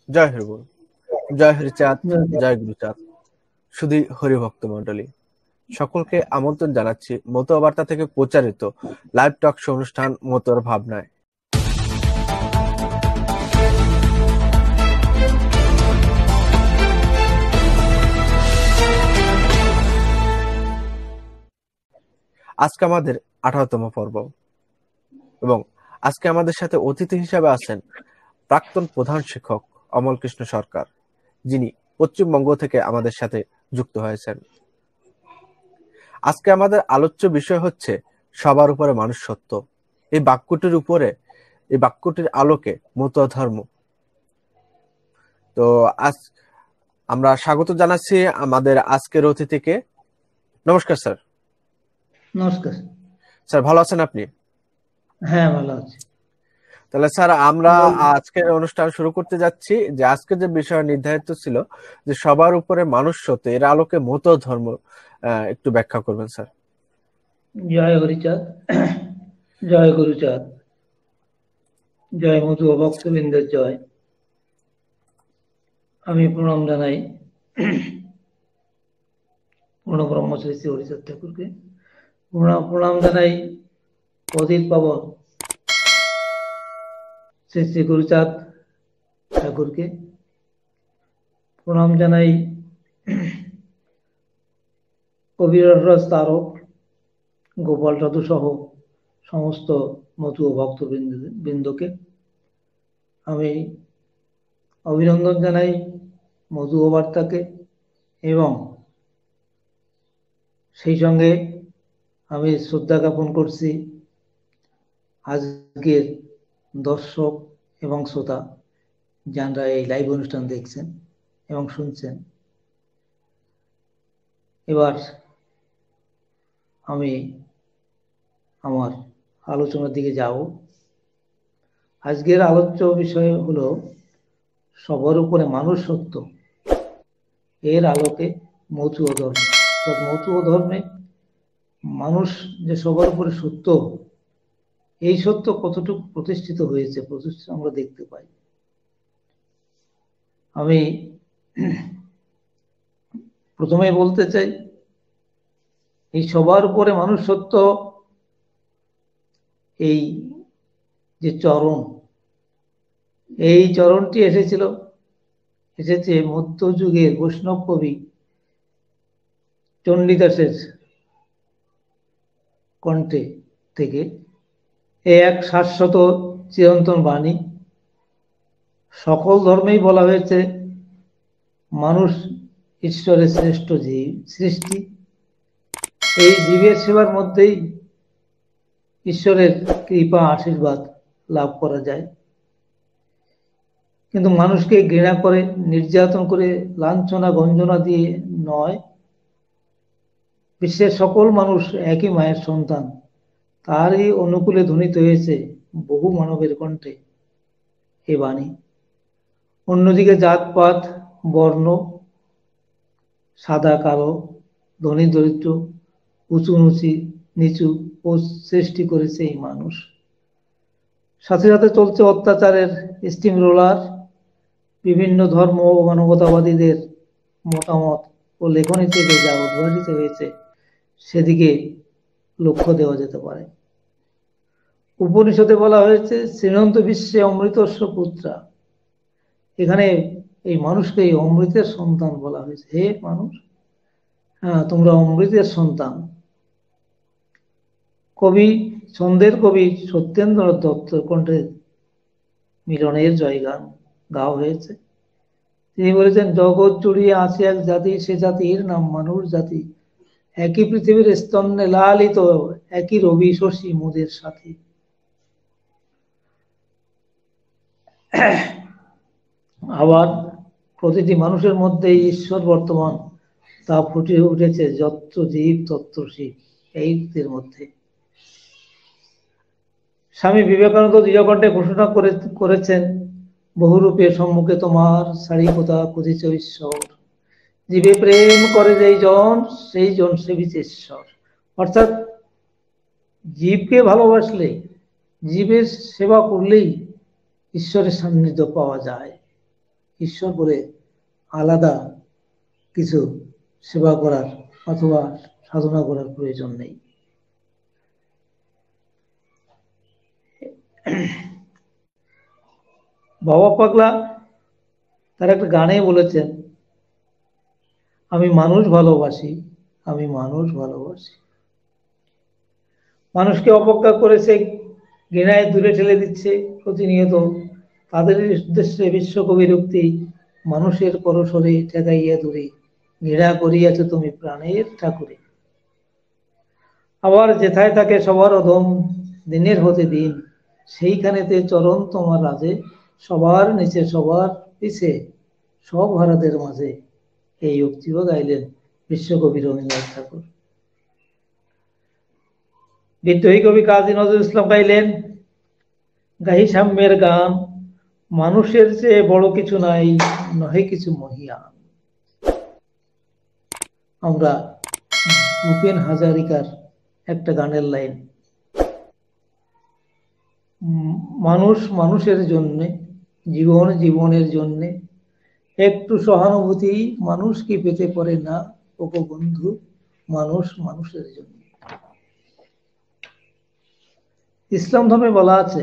জয় হরিবোল, জয় হরিচাঁদ, জয় জয় গুরুচাঁদ। শুধু হরিভক্ত মণ্ডলী সকলকে আমন্ত্রণ জানাচ্ছি মতুয়া বার্তা থেকে প্রচারিত লাইভ টক শো অনুষ্ঠান মতুয়ার ভাবনায়। আজকে আমাদের 18তম পর্ব এবং আজকে আমাদের সাথে অতিথি হিসাবে আছেন প্রাক্তন প্রধান শিক্ষক অমল কৃষ্ণ সরকার, যিনি পশ্চিমবঙ্গ থেকে আমাদের সাথে যুক্ত হয়েছেন। আজকে আমাদের আলোচ্য বিষয় হচ্ছে সবার উপরে মানুষ সত্য। এই বাক্যটির আলোকে মতুয়া ধর্ম। তো আজ আমরা স্বাগত জানাচ্ছি আমাদের আজকের অতিথিকে। নমস্কার স্যার। নমস্কার স্যার, ভালো আছেন আপনি? হ্যাঁ, ভালো আছি। তাহলে স্যার, আমরা আজকের অনুষ্ঠান শুরু করতে যাচ্ছি। যে আজকে যে বিষয় নির্ধারিত ছিল যে সবার উপরে মানুষ সত্য, এর আলোকে মতুয়া ধর্ম, একটু ব্যাখ্যা করবেন স্যার। জয় হরিচাঁদ, জয় গুরুচাঁদ, জয় মতুয়া ভক্তবৃন্দের জয়। আমি প্রণাম জানাই পূর্ণ ব্রহ্মশ্রী শ্রী হরিচাঁদ ঠাকুরকে, প্রণাম জানাই অধীর পাবন শ্রী শ্রী গুরুচাঁদ ঠাকুরকে, প্রণাম জানাই কবিরাজ তারক, গোপাল সাধু সহ সমস্ত মতুয়া ভক্তবৃন্দকে। আমি অভিনন্দন জানাই মতুয়া বার্তাকে এবং সেই সঙ্গে আমি শ্রদ্ধা জ্ঞাপন করছি আজকের দর্শক এবং শ্রোতা যারা এই লাইভ অনুষ্ঠান দেখছেন এবং শুনছেন। এবার আমি আমার আলোচনার দিকে যাব। আজকের আলোচ্য বিষয় হলো সবার উপরে মানুষ সত্য, এর আলোকে মতুয়া ধর্ম। মতুয়া ধর্মে মানুষ যে সবার উপরে সত্য, এই সত্য কতটুকু প্রতিষ্ঠিত হয়েছে আমরা দেখতে পাই। আমি প্রথমে বলতে চাই, এই সবার উপরে মানুষ সত্য, এই যে চরণ, এই চরণটি এসেছে মধ্যযুগের বৈষ্ণব কবি চণ্ডীদাসের কণ্ঠে থেকে। এক শাশ্বত চিরন্তন বাণী। সকল ধর্মেই বলা হয়েছে মানুষ ঈশ্বরের শ্রেষ্ঠ জীব সৃষ্টি। এই জীবের সেবার মধ্যেই ঈশ্বরের কৃপা আশীর্বাদ লাভ করা যায়। কিন্তু মানুষকে ঘৃণা করে, নির্যাতন করে, লাঞ্ছনা গঞ্জনা দিয়ে নয়। বিশ্বের সকল মানুষ একই মায়ের সন্তান, তারই অনুকূলে ধ্বনিত হয়েছে বহু মানবের কণ্ঠে এ বাণী। অন্যদিকে জাতপাত, বর্ণ, সাদা কালো, ধনী দরিদ্র, উঁচু নিচু ও সৃষ্টি করেছে এই মানুষ। সাথে সাথে চলছে অত্যাচারের স্টিম রোলার। বিভিন্ন ধর্ম ও মানবতাবাদীদের মতামত ও লেখনী থেকে যা উদ্ভাসিত হয়েছে সেদিকে লক্ষ্য দেওয়া যেতে পারে। উপনিষদে বলা হয়েছে শ্রীনন্ত বিশ্বে অমৃতস্য পুত্রা। এখানে এই মানুষকে এই অমৃতের সন্তান বলা হয়েছে। হে মানুষ, হ্যাঁ, তোমরা অমৃতের সন্তান। ছন্দের কবি সত্যেন্দ্র দত্তর কণ্ঠে মিলনের জয়গান গাওয়া হয়েছে। তিনি বলেছেন, জগৎ জুড়িয়ে আছে এক জাতি, সে জাতির নাম মানুষ জাতি। একই পৃথিবীর স্তন্যে লালিত, একই রবি শশী মোদের সাথী। আবার প্রতিটি মানুষের মধ্যেই ঈশ্বর বর্তমান, তা ফুটে উঠেছে যত্র জীব তত্র শিব, এইদের মধ্যে। স্বামী বিবেকানন্দ দৃঢ়কণ্ঠে ঘোষণা করেছেন, বহুরূপে সম্মুখে তোমার সারি কথা খুঁজিছে ঈশ্বর। জীবে প্রেম করে যেই জন, সেই জন সেবিছে ঈশ্বর। অর্থাৎ জীবকে ভালোবাসলে, জীবের সেবা করলেই ঈশ্বরের সান্নিধ্য পাওয়া যায়। ঈশ্বর বলে আলাদা কিছু সেবা করার অথবা সাধনা করার প্রয়োজন নেই। বাবা পাগলা তার একটা গানে বলেছেন, আমি মানুষ ভালোবাসি, আমি মানুষ ভালোবাসি। মানুষকে অবজ্ঞা করেছে, ঘৃণায় দূরে ঠেলে দিচ্ছে প্রতিনিয়ত। তাদের উদ্দেশ্যে বিশ্বকবির উক্তি, মানুষের পরশরে ঠেকাইয়া দূরে, ঘৃণা করিয়াছ তুমি প্রাণের ঠাকুরে। আবার যেথায় থাকে সবার অধম, দিনের হতে দিন, সেইখানেতে চরণ তোমার রাজে, সবার নিচে সবার পিছে, সব হারাদের মাঝে। এই উক্তিও গাইলেন বিশ্বকবি রবীন্দ্রনাথ ঠাকুর। বিদ্রোহী কবি কাজী নজরুল ইসলাম গাইলেন, গাহি সাম্যের গান, মানুষের চেয়ে বড় কিছু নাই, নহে কিছু মহিয়ান। আমরা ভূপেন হাজারিকার একটা গানের লাইন, মানুষ মানুষের জন্যে, জীবন জীবনের জন্যে, একটু সহানুভূতি মানুষ কি পেতে পারে না, ওগো বন্ধু, মানুষ মানুষের জন্য। ইসলাম ধর্মে বলা আছে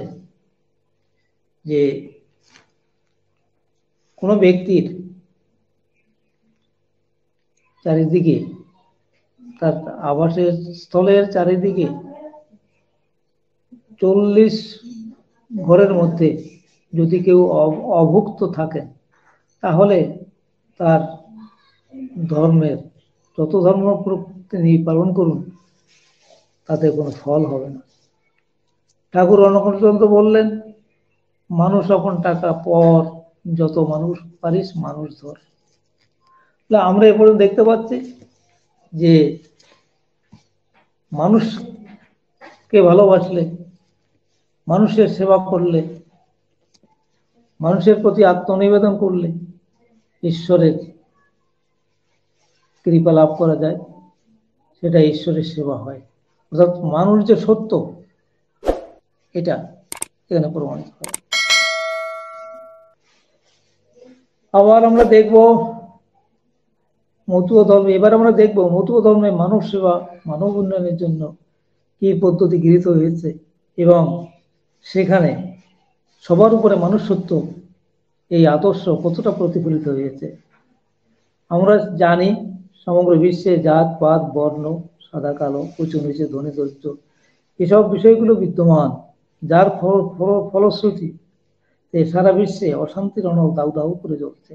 যে কোনো ব্যক্তির চারিদিকে, তার আবাসের স্থলের চারিদিকে 40 ঘরের মধ্যে যদি কেউ অভুক্ত থাকেন, তাহলে তার ধর্মের যত ধর্ম তিনি পালন করুন তাতে কোনো ফল হবে না। ঠাকুর অনন্তচন্দ্র বললেন, মানুষ এখন টাকা পর, যত মানুষ পারিস মানুষ ধর। আমরা এ পর্যন্ত দেখতে পাচ্ছি যে মানুষকে ভালোবাসলে, মানুষের সেবা করলে, মানুষের প্রতি আত্মনিবেদন করলে ঈশ্বরের কৃপা লাভ করা যায়, সেটা ঈশ্বরের সেবা হয়। অর্থাৎ মানুষ যে সত্য, এটা এখানে প্রমাণিত হয়। আবার আমরা দেখব মতুয়া ধর্মে, এবার আমরা দেখব মতুয়া ধর্মে মানব সেবা, মানব উন্নয়নের জন্য কি পদ্ধতি গৃহীত হয়েছে এবং সেখানে সবার উপরে মানুষ সত্য এই আদর্শ কতটা প্রতিফলিত হয়েছে। আমরা জানি সমগ্র বিশ্বে জাত পাত বর্ণ, সাদা কালো, উঁচু নিচে, ধনী দরিদ্র, এসব বিষয়গুলো বিদ্যমান, যার ফলশ্রুতি সারা বিশ্বে অশান্তির অনল দাউ দাউ করে জ্বলছে।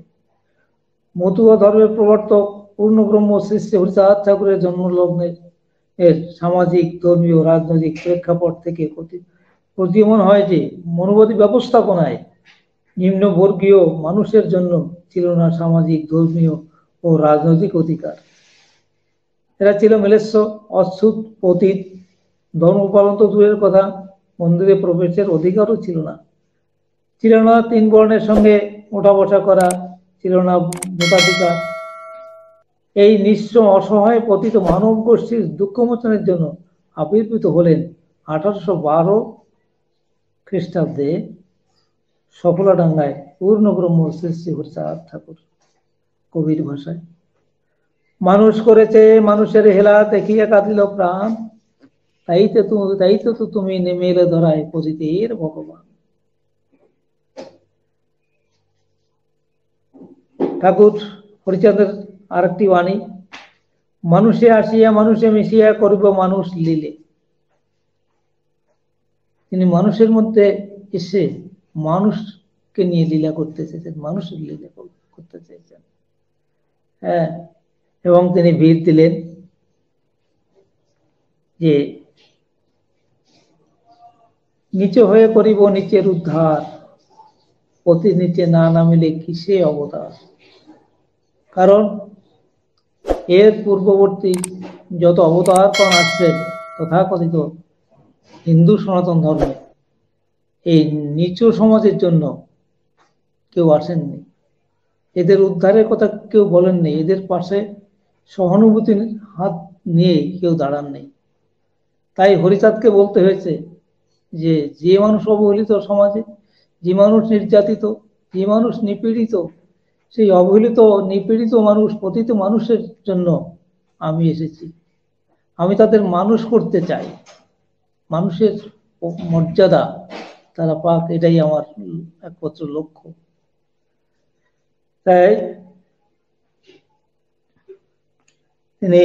মতুয়া ধর্মের প্রবর্তক পূর্ণব্রহ্ম শ্রী শ্রী হরিচাঁদ ঠাকুরের জন্মলগ্নের সামাজিক, ধর্মীয়, রাজনৈতিক প্রেক্ষাপট থেকে প্রতীয়মান হয় যে মনোবাদী ব্যবস্থাপনায় নিম্নবর্গীয় মানুষের জন্য ছিল না সামাজিক, ধর্মীয় ও রাজনৈতিক অধিকার। এরা ছিল মেলেচ্ছ, অচ্ছুত, পতিত। ধর্ম পালন তো দূরের কথা, মন্দিরে প্রবেশের অধিকারও ছিল না। ছিল না 3 বর্ণের সঙ্গে ওঠা বসা করা, ছিল না ভোটাধিকার। এই নিঃস্ব অসহায় পতিত মানব গোষ্ঠীর দুঃখমোচনের জন্য আবির্ভূত হলেন 1812 খ্রিস্টাব্দে সফলাডাঙ্গায় পূর্ণব্রহ্ম শ্রী শ্রী হরিচাঁদ ঠাকুর। কবির ভাষায়, মানুষ করেছে মানুষের হেলা, দেখিয়া কাঁদিল প্রাণ, তাই তো তুমি নেমে এলে ধরায় পতিতের ভগবান। ঠাকুর হরিচাঁদের আরেকটি বাণী, মানুষে আসিয়া মানুষে মিশিয়া করিব মানুষ লীলে। তিনি মানুষের মধ্যে এসে মানুষকে নিয়ে লীলা করতে চেয়েছেন, মানুষের লীলা করতে চেয়েছেন। হ্যাঁ, এবং তিনি ভিড় দিলেন যে নিচে হয়ে করিব নিচের উদ্ধার, অতি নিচে না নামিলে কিসে অবতার। কারণ এর পূর্ববর্তী যত অবতারগণ আসছেন তথাকথিত হিন্দু সনাতন ধর্মে, এই নিচু সমাজের জন্য কেউ আসেননি, এদের উদ্ধারের কথা কেউ বলেননি, এদের পাশে সহানুভূতির হাত নিয়ে কেউ দাঁড়াননি। তাই হরিচাঁদকে বলতে হয়েছে যে মানুষ অবহেলিত সমাজে, যে মানুষ নির্যাতিত, যে মানুষ নিপীড়িত, সেই অবহেলিত নিপীড়িত মানুষ, পতিত মানুষের জন্য আমি এসেছি। আমি তাদের মানুষ করতে চাই, মানুষের মর্যাদা তারা পাক, এটাই আমার একমাত্র লক্ষ্য। তাই তিনি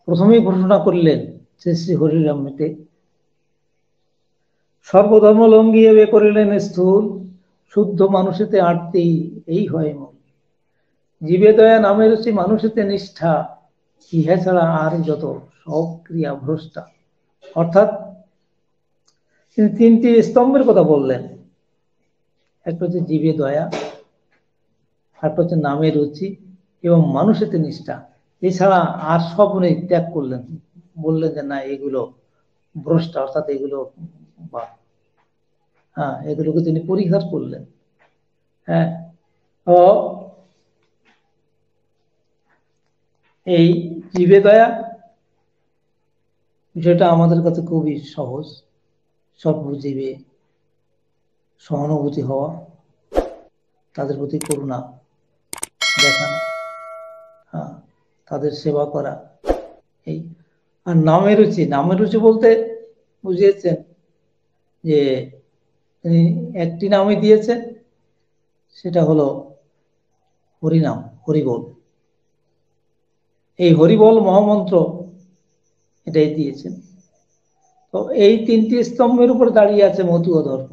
প্রথমেই ঘোষণা করলেন শ্রী শ্রী হরিরামতে, সর্বধর্ম লঙ্ঘিয়ে বে করিলেন স্থূল, শুদ্ধ মানুষেতে আরতি এই হয় মূল। জীবে দয়া নামে রুচি মানুষেতে নিষ্ঠা, ইহা ছাড়া আর যত সব ক্রিয়া ভ্রষ্টা। অর্থাৎ তিনি তিনটি স্তম্ভের কথা বললেন। একটা হচ্ছে জীবে দয়া, একটা হচ্ছে নামে রুচি এবং মানুষেতে নিষ্ঠা। এছাড়া আর সব উনি ত্যাগ করলেন, বললেন যে না এগুলো ভ্রষ্টা, অর্থাৎ এগুলো এগুলোকে তিনি পরিহার করলেন। হ্যাঁ, এই জীবে দয়া বিষয়টা আমাদের কাছে খুবই সহজ। সর্বজীবে সহানুভূতি হওয়া, তাদের প্রতি করুণা দেখানো, তাদের সেবা করা। এই আর নামে রুচি, নামে রুচি বলতে বুঝিয়েছেন যে তিনি একটি নামই দিয়েছেন, সেটা হলো হরিনাম, হরিবল। এই হরিবল মহামন্ত্র এটাই দিয়েছেন। তো এই তিনটি স্তম্ভের উপর দাঁড়িয়ে আছে মতুয়া ধর্ম।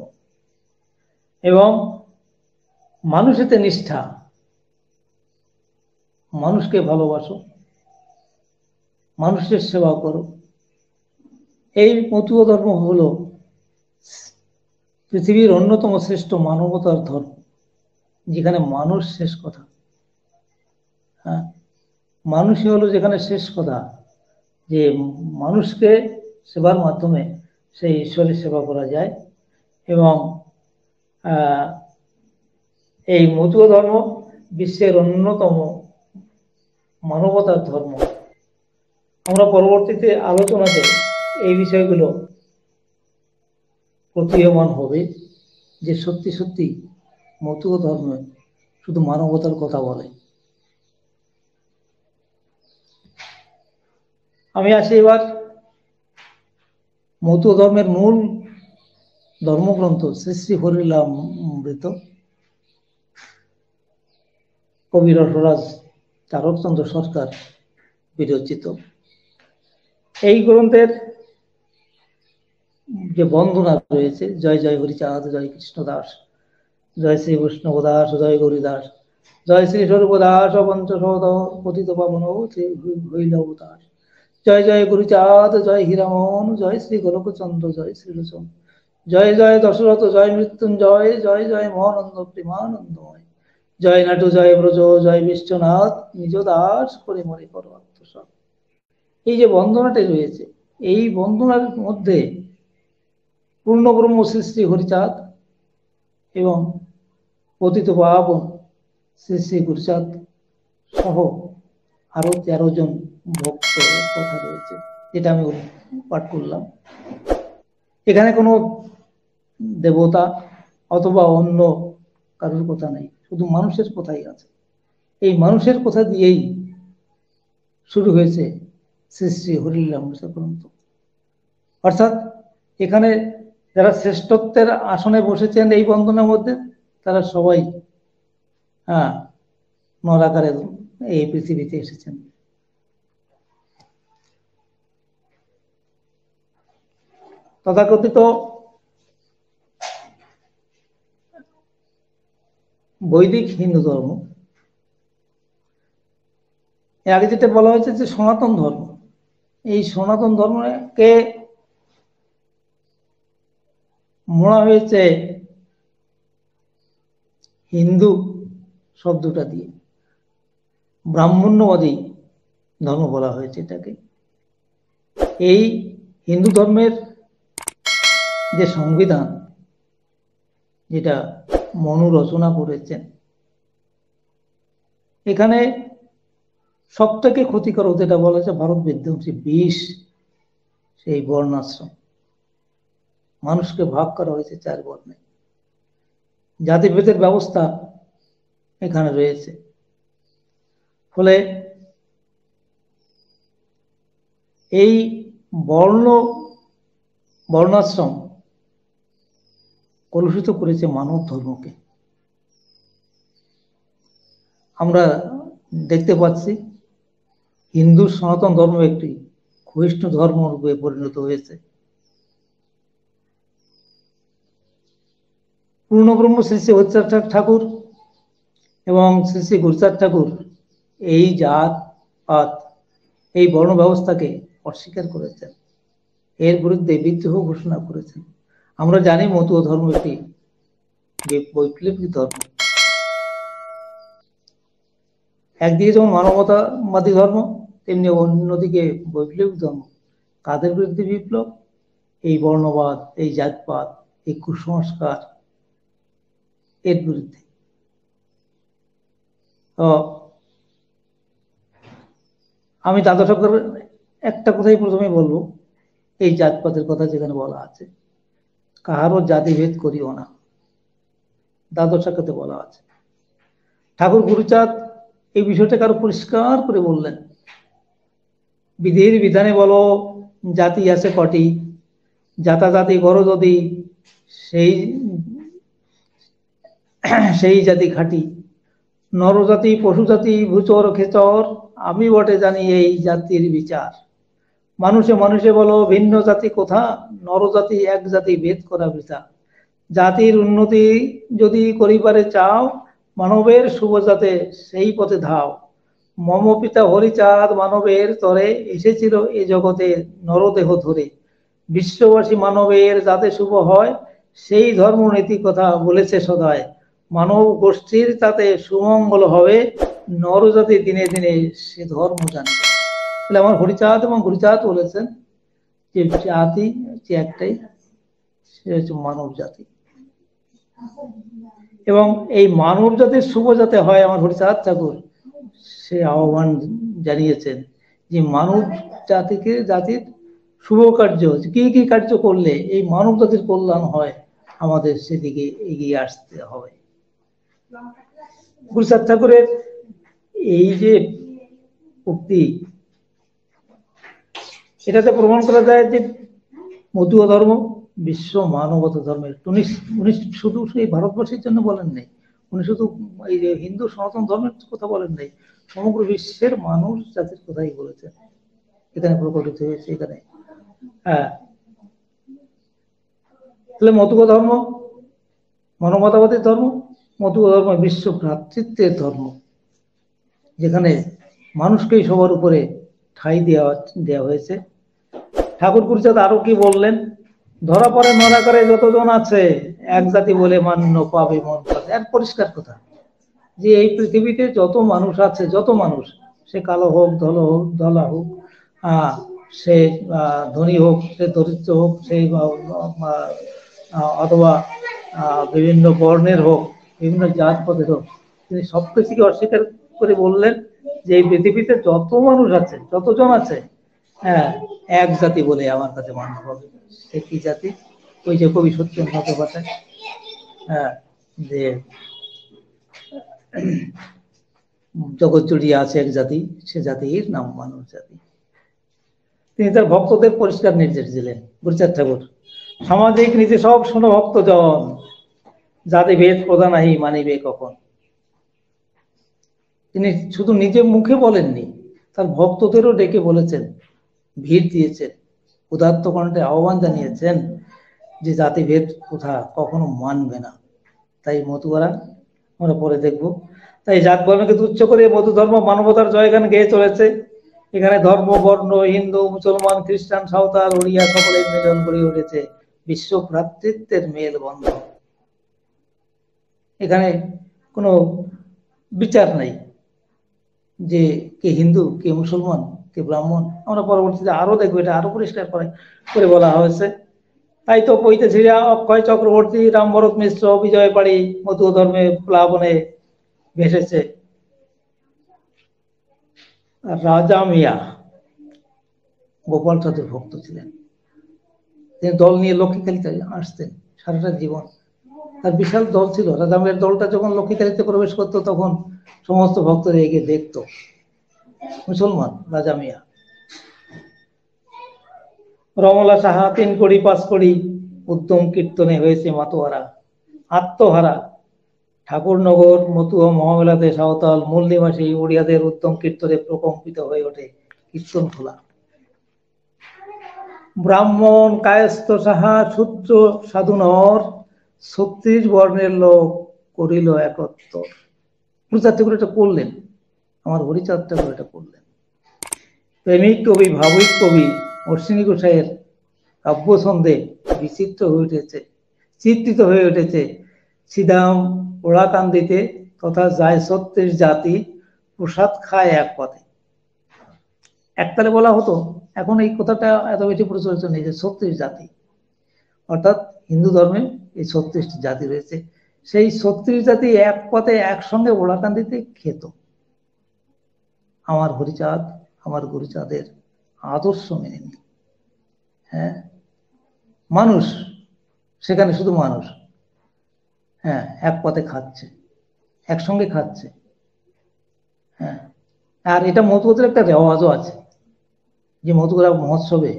এবং মানুষেতে নিষ্ঠা, মানুষকে ভালোবাসো, মানুষের সেবা করো। এই মতুয়া ধর্ম হলো পৃথিবীর অন্যতম শ্রেষ্ঠ মানবতার ধর্ম, যেখানে মানুষ শেষ কথা। হ্যাঁ, মানুষই হলো যেখানে শেষ কথা, যে মানুষকে সেবার মাধ্যমে সেই ঈশ্বরের সেবা করা যায়। এবং এই মতুয়া ধর্ম বিশ্বের অন্যতম মানবতার ধর্ম। আমরা পরবর্তীতে আলোচনাতে এই বিষয়গুলো প্রতীয়মান হবে যে সত্যি সত্যি মতুয়া ধর্ম শুধু মানবতার কথা বলে। আমি আসি এবার মতুয়া ধর্মের মূল ধর্মগ্রন্থ শ্রী শ্রী হরিলামৃত, কবি রসরাজ তারকচন্দ্র সরকার বিরচিত। এই গ্রন্থের যে বন্দনা রয়েছে, জয় জয় হরিচাঁদ, জয় কৃষ্ণ দাস, জয় শ্রী বৈষ্ণব দাস, জয় গৌরীদাস, জয় শ্রী স্বরূপ দাস, পঞ্চশত পতিত পাবন হইলব দাস, জয় জয় গুরুচাঁদ, জয় হীরামন, জয় শ্রী গোলকচন্দ্র, জয় শ্রীলোচন, জয় জয় দশরথ, জয় মৃত্যুঞ্জয়, জয় জয় মহানন্দ প্রেমানন্দময়, জয় নাটু, জয় ব্রজ, জয় বিশ্বনাথ, নিজ দাস করে মরে করো আত্মসাৎ। এই যে বন্দনাটি রয়েছে, এই বন্দনার মধ্যে পূর্ণ ব্রহ্ম শ্রী শ্রী হরিচাঁদ এবং পতিত পাবন শ্রী শ্রী গুরুচাঁদ সহ আরো 13 জন ভক্ত কথা রয়েছে, যেটা আমি পাঠ করলাম। এখানে কোনো দেবতা অথবা অন্য কারোর কথা নেই, শুধু মানুষের কথাই আছে। এই মানুষের কথা দিয়েই শুরু হয়েছে শ্রী শ্রী হরিলামৃত গ্রন্থ। অর্থাৎ এখানে যারা শ্রেষ্ঠত্বের আসনে বসেছেন এই বন্দনার মধ্যে, তারা সবাই নরাকারে এই পৃথিবীতে এসেছেন। তথাকথিত বৈদিক হিন্দু ধর্ম, এর আগে যেটা বলা হয়েছে যে সনাতন ধর্ম, এই সনাতন ধর্মকে মোড়া হয়েছে হিন্দু শব্দটা দিয়ে, ব্রাহ্মণ্যবাদী ধর্ম বলা হয়েছে এটাকে। এই হিন্দু ধর্মের যে সংবিধান, যেটা মনু রচনা করেছেন, এখানে সব থেকে ক্ষতিকর যেটা বলা হয়েছে ভারত বিধ্বংসী বিষ, সেই বর্ণাশ্রম। মানুষকে ভাগ করা হয়েছে 4 বর্ণে, জাতিভেদের ব্যবস্থা এখানে রয়েছে। ফলে এই বর্ণাশ্রম কলুষিত করেছে মানব ধর্মকে। আমরা দেখতে পাচ্ছি হিন্দু সনাতন ধর্ম একটি ক্ষয়িষ্ণু ধর্ম রূপে পরিণত হয়েছে। পূর্ণব্রহ্ম শ্রী শ্রী হরিচাঁদ ঠাকুর এবং শ্রী শ্রী গুরুচাঁদ ঠাকুর এই জাত পাত, এই বর্ণ ব্যবস্থাকে অস্বীকার করেছেন, এর বিরুদ্ধে বিদ্রোহ ঘোষণা করেছেন। আমরা জানি মতুয়া ধর্ম একটি বৈপ্লবিক ধর্ম। একদিকে যেমন মানবতাবাদী ধর্ম, তেমনি অন্যদিকে বৈপ্লবিক ধর্ম। কাদের বিরুদ্ধে বিপ্লব? এই বর্ণবাদ, এই জাতপাত, এই কুসংস্কার, এর বিরুদ্ধে। আমি দাদা সরকারের একটা কথাই প্রথমে বলবো, এই জাতপাতের কথা যেখানে বলা আছে, কাহারও জাতিভেদ করিও না, দ্বাদশ সাক্ষাতে বলা আছে। ঠাকুর গুরুচাঁদ এই বিষয়টাকে আরো পরিষ্কার করে বললেন, বিধির বিধানে বলো জাতি আছে কটি, জাতাজাতি করো যদি সেই জাতি খাটি, নরজাতি পশু জাতি ভূচর খেচর, আমি বটে জানি এই জাতির বিচার। মানুষে মানুষে বলো ভিন্ন জাতি কোথা, নরজাতি এক জাতি ভেদ করা বৃথা। জাতির উন্নতি যদি করিবারে চাও, মানবের শুভ যাতে সেই পথে ধাও। মম পিতা হরিচাঁদ মানবের তরে, এসেছিল এ জগতে নরদেহ ধরে। বিশ্ববাসী মানবের যাতে শুভ হয়, সেই ধর্ম নীতি কথা বলেছে সদায়। মানব গোষ্ঠীর তাতে সুমঙ্গল হবে, নরজাতি দিনে দিনে সে ধর্ম জানবে। তাহলে আমার হরিচাঁদ এবং গুরুচাঁদ বলেছেন যে জাতি যে একটাই, সে হচ্ছে মানব জাতি। এবং এই মানব জাতির শুভ যাতে হয়, আমার হরিচাঁদ ঠাকুর সে আহ্বান জানিয়েছেন যে মানব জাতির শুভ কার্য, কি কি কার্য করলে এই মানব জাতির কল্যাণ হয়, আমাদের সেদিকে এগিয়ে আসতে হবে। গুরুচাঁদ ঠাকুরের এই যে উক্তি, এটাতে প্রমাণ করা যায় যে মতুয়া ধর্ম বিশ্ব মানবতা ধর্মের। উনি শুধু এই ভারতবর্ষের জন্য বলেন নাই, উনি শুধু এই যে হিন্দু সনাতন ধর্মের কথা বলেন নাই, সমগ্র বিশ্বের মানুষ জাতির কথাই বলেছেন, এখানে প্রকটিত হয়েছে এখানে। হ্যাঁ, তাহলে মতুয়া ধর্ম মানবতাবাদী ধর্ম, মতুয়া ধর্ম বিশ্ব ভ্রাতৃত্বের ধর্ম, যেখানে মানুষকেই সবার উপরে ঠাঁই দেওয়া হয়েছে। ঠাকুর গুরুচাঁদ আরো কি বললেন, ধরা পড়ে মারা করে যতজন আছে, এক জাতি বলে মান্য পাবে মন পাবে। আর পরিষ্কার কথা যে এই পৃথিবীতে যত মানুষ আছে, যত মানুষ, সে কালো হোক, ধলা হোক, সে ধনী হোক, সে দরিদ্র হোক, সেই অথবা বিভিন্ন বর্ণের হোক, বিভিন্ন জাত পথের হোক, তিনি সবকিছুকে অস্বীকার করে বললেন যে এই পৃথিবীতে যত মানুষ আছে, যতজন আছে, হ্যাঁ, এক জাতি বলে আমার কাছে মান্য হবে। সে কি জাতি? ওই যে কবি সত্যেন্দ্রনাথ ভাষায়, হ্যাঁ, যে জগৎ জুড়িয়ে আছে এক জাতি, সে জাতির নাম মানব জাতি। তিনি তার ভক্তদের পরিষ্কার নির্দেশ দিলেন, গুরুচাঁদ ঠাকুর, সামাজিক নীতি সব শোনো ভক্তজন, জাতি ভেদ প্রধান আহি মানিবে কখন। তিনি শুধু নিজে মুখে বলেননি, তার ভক্তদেরও ডেকে বলেছেন, ভিড় দিয়েছেন, উদাত্ত কণ্ঠে আহ্বান জানিয়েছেন যে জাতিভেদ কোথা কখনো মানবে না। তাই মতুয়ারা, আমরা পরে দেখব, তাই জাত বর্ণকে তুচ্ছ করে মধু ধর্ম মানবতার জয়গান গেয়ে চলেছে। এখানে ধর্ম বর্ণ, হিন্দু মুসলমান খ্রিস্টান সাঁওতাল ওড়িয়া সকলে মিলন করে উঠেছে বিশ্ব ভ্রাতৃত্বের মেল বন্ধন। এখানে কোনো বিচার নাই যে কে হিন্দু, কে মুসলমান, কে ব্রাহ্মণ। আমরা পরবর্তীতে আরো দেখবো, এটা আরো পরিষ্কার করে বলা হয়েছে। তাই তো পৈতে ছিড়া অক্ষয় চক্রবর্তী, রাম ভরত মিশ্র, বিজয় পাড়ি মতুয়া ধর্মে প্লাবনে ভেসেছে। রাজা মিয়া গোপাল চাঁদের ভক্ত ছিলেন, তিনি দল নিয়ে লক্ষ্মীখালিতে আসতেন সারাটা জীবন। তার বিশাল দল ছিল। রাজা মিয়ার দলটা যখন লক্ষ্মীকালীতে প্রবেশ করতো তখন সমস্ত ভক্তরা এগিয়ে দেখতো। মুসলমান রাজা মিয়া। রমলা সাহা 3 কোটি 5 কোটি উদ্যম কীর্তনে হয়েছে মাতোয়ারা, আত্মহারা। ঠাকুরনগর মতুয়া মহামেলাতে সাঁওতাল মূল নিবাসী ওড়িয়াদের উদ্যম কীর্তনে প্রকম্পিত হয়ে ওঠে কীর্তন খোলা। ব্রাহ্মণ কায়স্থ সাহা সূত্র সাধুনর 36 বর্ণের লোক করিল একত্র। গুরুচাঁদ ঠাকুর এটা করলেন, আমার হরিচাঁদ ঠাকুর এটা করলেন। প্রেমিক কবি ভাবিক কবি অশ্বিনী গোসাইয়ের কাব্যছন্দে বিচিত্র হয়ে উঠেছে, চিত্রিত হয়ে উঠেছে শ্রীদাম ওড়াকান্দিতে তথা যায় 36 জাতি প্রসাদ খায় এক পথে। একতারে বলা হতো, এখন এই কথাটা এত বেশি প্রচলিত নেই যে 36 জাতি, অর্থাৎ হিন্দু ধর্মে এই 36টি জাতি রয়েছে। সেই 36 জাতি এক পথে একসঙ্গে ওড়াকান্দিতে খেত। আমার হরিচাঁদ আমার গুরুচাঁদের আদর্শ মেনে নিই। হ্যাঁ, মানুষ সেখানে শুধু মানুষ, হ্যাঁ, এক পথে খাচ্ছে, একসঙ্গে খাচ্ছে। হ্যাঁ, আর এটা মধুকরের একটা রেওয়াজও আছে যে মধুকরা মহোৎসবে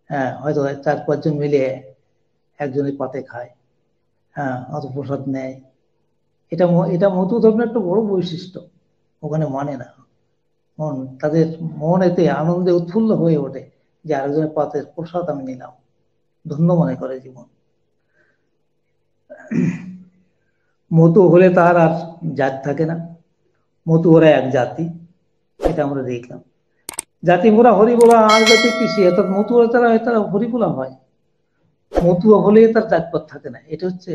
হ্যাঁ হয়তো 4-5 জন মিলে একজনের পাতে খায়, হ্যাঁ, অত প্রসাদ নেয়। এটা এটা মধু ধর্মের একটা বড় বৈশিষ্ট্য। ওখানে মানে না, তাদের মন এতে আনন্দে উৎফুল্ল হয়ে ওঠে যে আরেকজনের পাতের প্রসাদ আমি নিলাম, ধন্য মনে করে জীবন। মতু হলে তার আর জাত থাকে না, মতু ওরা এক জাতি, এটা আমরা দেখলাম। জাতি মোরা হরি বলা আর জাতি কৃষি, অর্থাৎ মতু তারা হরি বলা হয়, মতুয়া হলে তার জাতপাত থাকে না। এটা হচ্ছে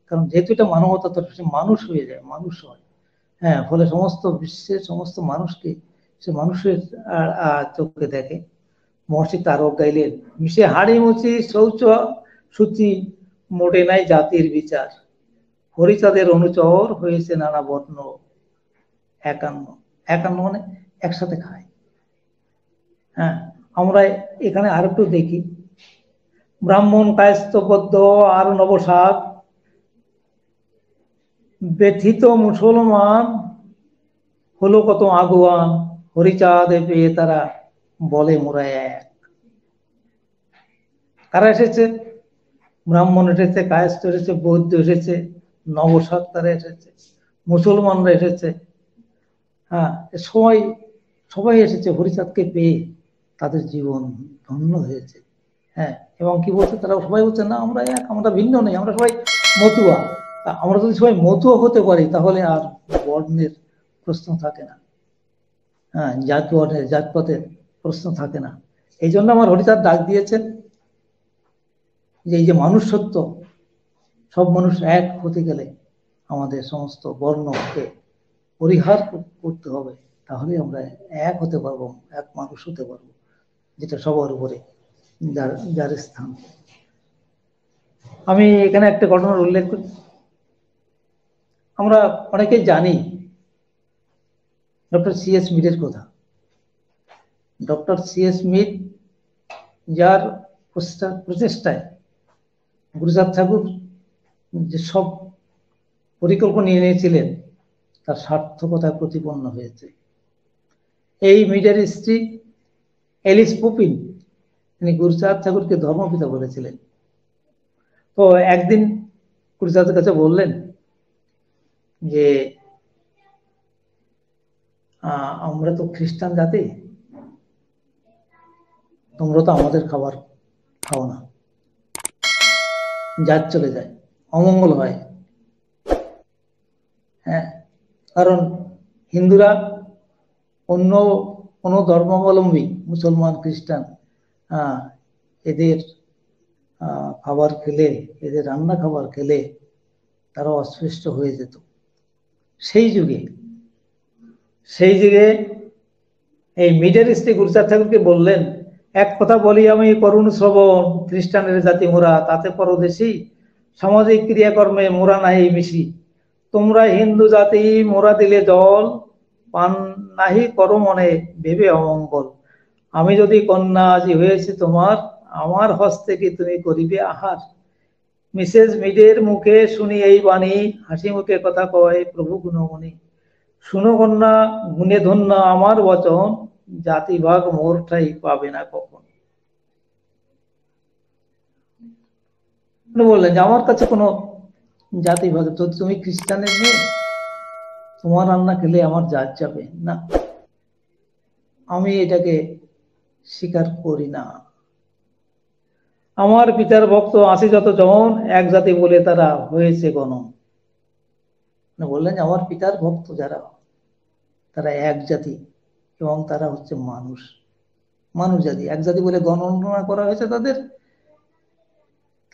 কারণ যেহেতু এটা মানবতা, তো সে মানুষ হয়ে যায়, মানুষ হয়। হ্যাঁ, ফলে সমস্ত বিশ্বের সমস্ত মানুষকে সে মানুষের চোখে দেখে। মহর্ষি তারক গাইলেন, মিশে হাড়ি মুচি শৌচ সূচি মোটে নাই জাতির বিচার, হরিচাঁদের অনুচর হয়েছে নানা বর্ণ 51। 51 মানে একসাথে খায়। হ্যাঁ, আমরা এখানে আর একটু দেখি, ব্রাহ্মণ কায়স্থ পদ্ম আর নবসাদ ব্যথিত মুসলমান হলো কত আগুয়ান, হরিচাঁদে পেয়ে তারা বলে মোরা এক। কারা এসেছে? ব্রাহ্মণ এসেছে, কায়স্থ এসেছে, বৌদ্ধ এসেছে, নবসাদ তারা এসেছে, মুসলমানরা এসেছে। হ্যাঁ, সবাই এসেছে হরিচাঁদকে পেয়ে, তাদের জীবন ধন্য হয়েছে। হ্যাঁ, এবং কি বলছে তারা? সবাই বলছে না আমরা এক, আমরা ভিন্ন নেই, আমরা সবাই মতুয়া। আমরা যদি সবাই মতুয়া হতে পারি তাহলে আর বর্ণের প্রশ্ন থাকে না, হ্যাঁ, জাতপাতের প্রশ্ন থাকে না। এই জন্য আমার হরিচাঁদ ডাক দিয়েছেন যে এই যে মানুষ সত্য, সব মানুষ এক হতে গেলে আমাদের সমস্ত বর্ণকে পরিহার করতে হবে, তাহলে আমরা এক হতে পারবো, এক মানুষ হতে পারবো, যেটা সবার উপরে যার স্থান। আমি এখানে একটা ঘটনার উল্লেখ করি। আমরা অনেকেই জানি ডক্টর C.S. মিডের কথা। Doctor C.S. মিড যার প্রচেষ্টায় গুরুচাঁদ ঠাকুর যে সব পরিকল্পনা নিয়ে নিয়েছিলেন তার সার্থকতায় প্রতিপন্ন হয়েছে। এই মিডের স্ত্রী এলিস পুপিন, তিনি গুরুচাঁদ ঠাকুরকে ধর্মপিতা বলেছিলেন। তো একদিন গুরুচাঁদের কাছে বললেন যে আমরা তো খ্রিস্টান জাতি, তোমরা তো আমাদের খাবার খাও না, জাত চলে যায়, অমঙ্গল হয়। হ্যাঁ, কারণ হিন্দুরা অন্য কোনো ধর্মাবলম্বী মুসলমান খ্রিস্টান এদের খাবার খেলে, এদের রান্না খাবার খেলে তারা অস্পৃশ্য হয়ে যেত। সেই যুগে এই মিডের স্ত্রী গুরুচাঁদ ঠাকুরকে বললেন, এক কথা বলি আমি করুণ শ্রবণ, খ্রিস্টানের জাতি মোরা তাতে পরদেশী, সামাজিক ক্রিয়াকর্মে মোরা নাহি মিশি, তোমরা হিন্দু জাতি মোরা দিলে জল, পান নাহি করো মনে ভেবে অমঙ্গল, আমি যদি কন্যা আজি হয়েছি তোমার, আমার হস্তে কি তুমি করিবে আহার, মিসেস মিডের মুখে শুনি এই বাণী, হাসি মুখে কথা কয় প্রভু গুণমণি। শুনো কন্যা, গুণে ধন্য আমার বচন, জাতিভাগ মোর ঠাই পাবে না কখন। বললেন যে আমার কাছে কোনো জাতিভাগ, তো তুমি খ্রিস্টানের মেয়ে, তোমার রান্না খেলে আমার জাত যাবে না, আমি এটাকে স্বীকার করি না। আমার পিতার ভক্ত আছে যতজন, এক জাতি বলে তারা হয়েছে গণ। বললেন আমার পিতার ভক্ত যারা, তারা এক জাতি এবং তারা হচ্ছে মানুষ, মানুষ জাতি। এক জাতি বলে গণনা করা হয়েছে তাদের,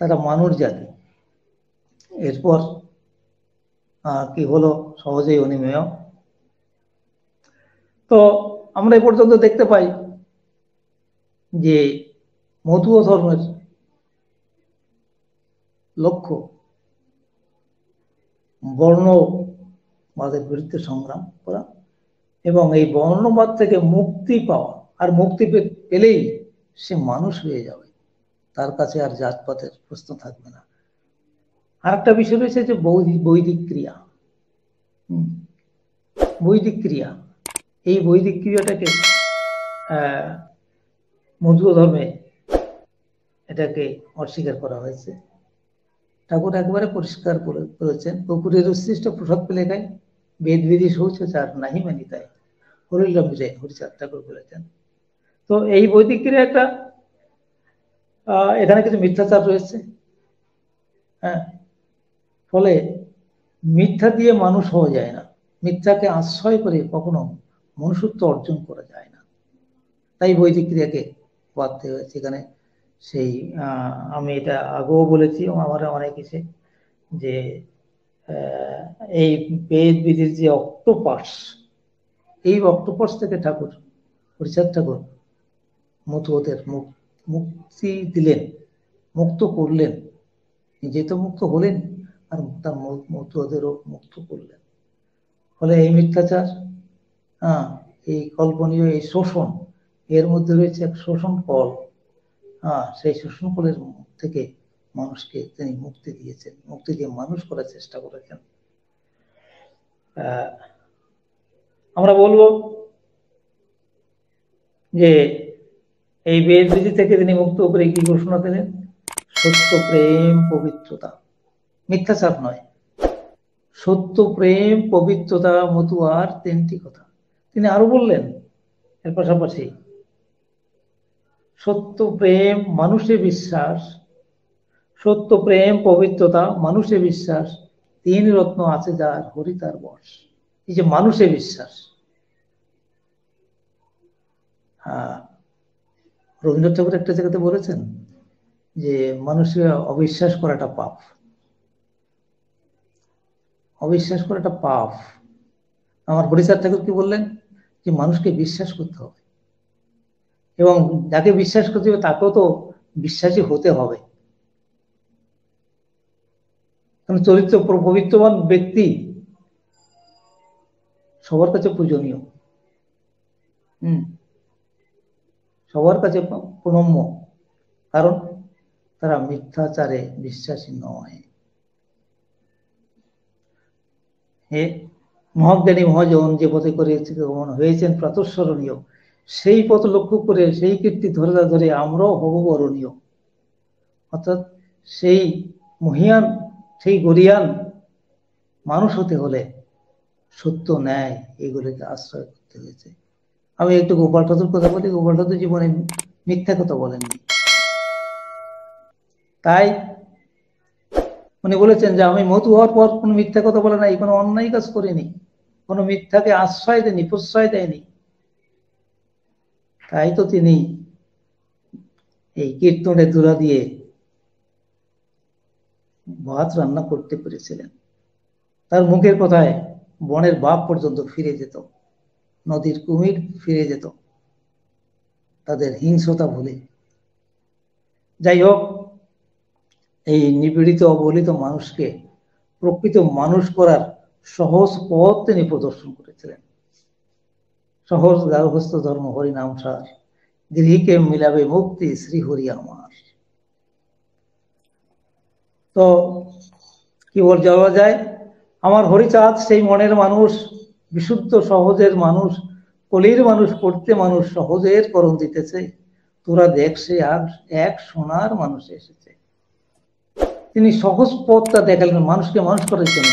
তারা মানুষ জাতি। এরপর কি হলো সহজেই অনিমেয়। তো আমরা এ পর্যন্ত দেখতে পাই যে মতুয় ধর্মের লক্ষ্য বর্ণবাদের বিরুদ্ধে সংগ্রাম করা এবং এই বর্ণবাদ থেকে মুক্তি পাওয়া, আর মুক্তি পেলেই সে মানুষ হয়ে যাবে, তার কাছে আর জাতপাতের প্রশ্ন থাকবে না। আর একটা বিষয় রয়েছে যে বৈদিক ক্রিয়া। বৈদিক ক্রিয়া, এই বৈদিক ক্রিয়াটাকে মতুয় ধর্মে এটাকে অস্বীকার করা হয়েছে। ঠাকুর একবারে পরিষ্কার করেছেন, পুকুরের উচ্ছিষ্ট প্রসাদ পেলে খাই, বেদ বিধি শৌচাচার নাহি মানি তাই, হরিলম্বিরে হরিচাঁদ ঠাকুর বলেছেন। তো এই বৈদিক ক্রিয়া একটা, এখানে কিছু মিথ্যাচার রয়েছে। হ্যাঁ, ফলে মিথ্যা দিয়ে মানুষ হওয়া যায় না, মিথ্যাকে আশ্রয় করে কখনো মনুষ্যত্ব অর্জন করা যায় না, তাই বৈদিক ক্রিয়াকে বাদ দেওয়া হয়েছে এখানে। সেই আমি এটা আগেও বলেছি এবং আমার অনেক এসে যে এই বেদ বিধির যে অক্টোপাস, এই অক্টোপাস থেকে ঠাকুর হরিচাঁদ ঠাকুর মতুয়দের মুক্তি দিলেন, মুক্ত করলেন, নিজে তো মুক্ত হলেন আর তার মতুয়দেরও মুক্ত করলেন। ফলে এই মিথ্যাচার, এই কল্পনীয় এই শোষণ, এর মধ্যে রয়েছে এক শোষণ কল। সেই শোষণ কলের থেকে মানুষকে তিনি মুক্তি দিয়েছেন, মুক্তি দিয়ে মানুষ করার চেষ্টা করেছেন। আমরা বলবো যে এই বেদ বিধি থেকে তিনি মুক্ত করে কি ঘোষণা দিলেন? সত্য, প্রেম, পবিত্রতা, মিথ্যাচার নয়, সত্য, প্রেম, পবিত্রতা, মতুয়ার তিনটি কথা তিনি আরো বললেন। এর পাশাপাশি সত্য, প্রেম, মানুষে বিশ্বাস, সত্য, প্রেম, পবিত্রতা, মানুষে বিশ্বাস, তিন রত্ন আছে যার হরি তার বশ। এই যে মানুষে বিশ্বাস, রবীন্দ্রনাথ ঠাকুর একটা জায়গাতে বলেছেন যে মানুষকে অবিশ্বাস করাটা পাপ, অবিশ্বাস করাটা পাপ। আমার হরিচাঁদ ঠাকুর কি বললেন যে মানুষকে বিশ্বাস করতে হবে এবং যাকে বিশ্বাস করতে হবে তাকেও তো বিশ্বাসী হতে হবে। কারণ চরিত্র পবিত্রবান ব্যক্তি সবার কাছে পূজনীয়, সবার কাছে প্রণম্য, কারণ তারা মিথ্যাচারে বিশ্বাসী নয়। হে মহাজ্ঞানী মহাজন যে পথে করে গমন হয়েছেন প্রাতঃস্মরণীয়, সেই পথ লক্ষ্য করে সেই কীর্তি ধরে ধরে আমরাও হব বরণীয়। অর্থাৎ সেই মহিয়ান, সেই গরিয়ান মানুষ হতে হলে সত্য, ন্যায়, এগুলিকে আশ্রয় করতে হয়েছে। আমি একটু গোপাল ঠাকুর কথা বলি। গোপাল ঠাকুর জীবনে মিথ্যা কথা বলেননি, তাই উনি বলেছেন যে আমি মতু হওয়ার পর কোনো মিথ্যা কথা বলে নাই, কোনো অন্যায় কাজ করিনি, কোনো মিথ্যাকে আশ্রয় দেয়নি, প্রশ্রয় দেয়নি। তাই তো তিনি এই কীর্তনের ধুলা দিয়ে ভাত রান্না করতে পেরেছিলেন। তার মুখের কথায় বনের বাপ পর্যন্ত ফিরে যেত, নদীর কুমির ফিরে যেত তাদের হিংস্রতা ভুলে। যাই হোক, এই নিপীড়িত অবহেলিত মানুষকে প্রকৃত মানুষ করার সহজ পথ তিনি প্রদর্শন করেছিলেন। সহজ গার্হস্থ ধর্ম হরিনাম সার, গৃহীকে মিলাবে মুক্তি শ্রী হরি আমার। তো কি যাওয়া যায়, আমার হরিচাঁদ সেই মনের মানুষ, বিশুদ্ধ সহজের মানুষ, কলির মানুষ, পড়তে মানুষ, সহজের করণ দিতেছে, তোরা দেখছে আর এক সোনার মানুষ এসেছে। তিনি সহজ পথটা দেখালেন মানুষকে মানুষ করার জন্য।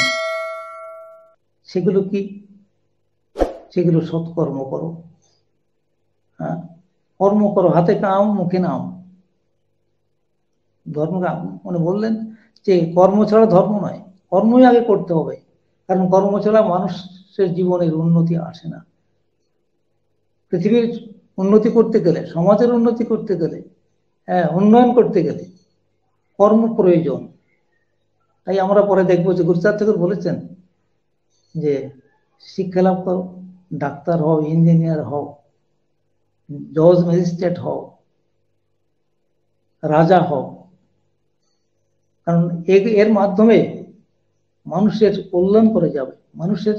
সেগুলো কি? সেগুলো সৎকর্ম করো, হ্যাঁ, কর্ম করো, হাতে কাম মুখে নাম। ধর্ম মানে বললেন যে কর্ম ছাড়া ধর্ম নয়, কর্মই আগে করতে হবে, কারণ কর্ম ছাড়া মানুষের জীবনের উন্নতি আসে না। পৃথিবীর উন্নতি করতে গেলে, সমাজের উন্নতি করতে গেলে, হ্যাঁ, উন্নয়ন করতে গেলে কর্ম প্রয়োজন। তাই আমরা পরে দেখবো যে গুরুচাঁদ ঠাকুর বলেছেন যে শিক্ষা লাভ করো, ডাক্তার হও, ইঞ্জিনিয়ার হও, জজ ম্যাজিস্ট্রেট হও, রাজা হও, কারণ এর মাধ্যমে মানুষের কল্যাণ করে যাবে, মানুষের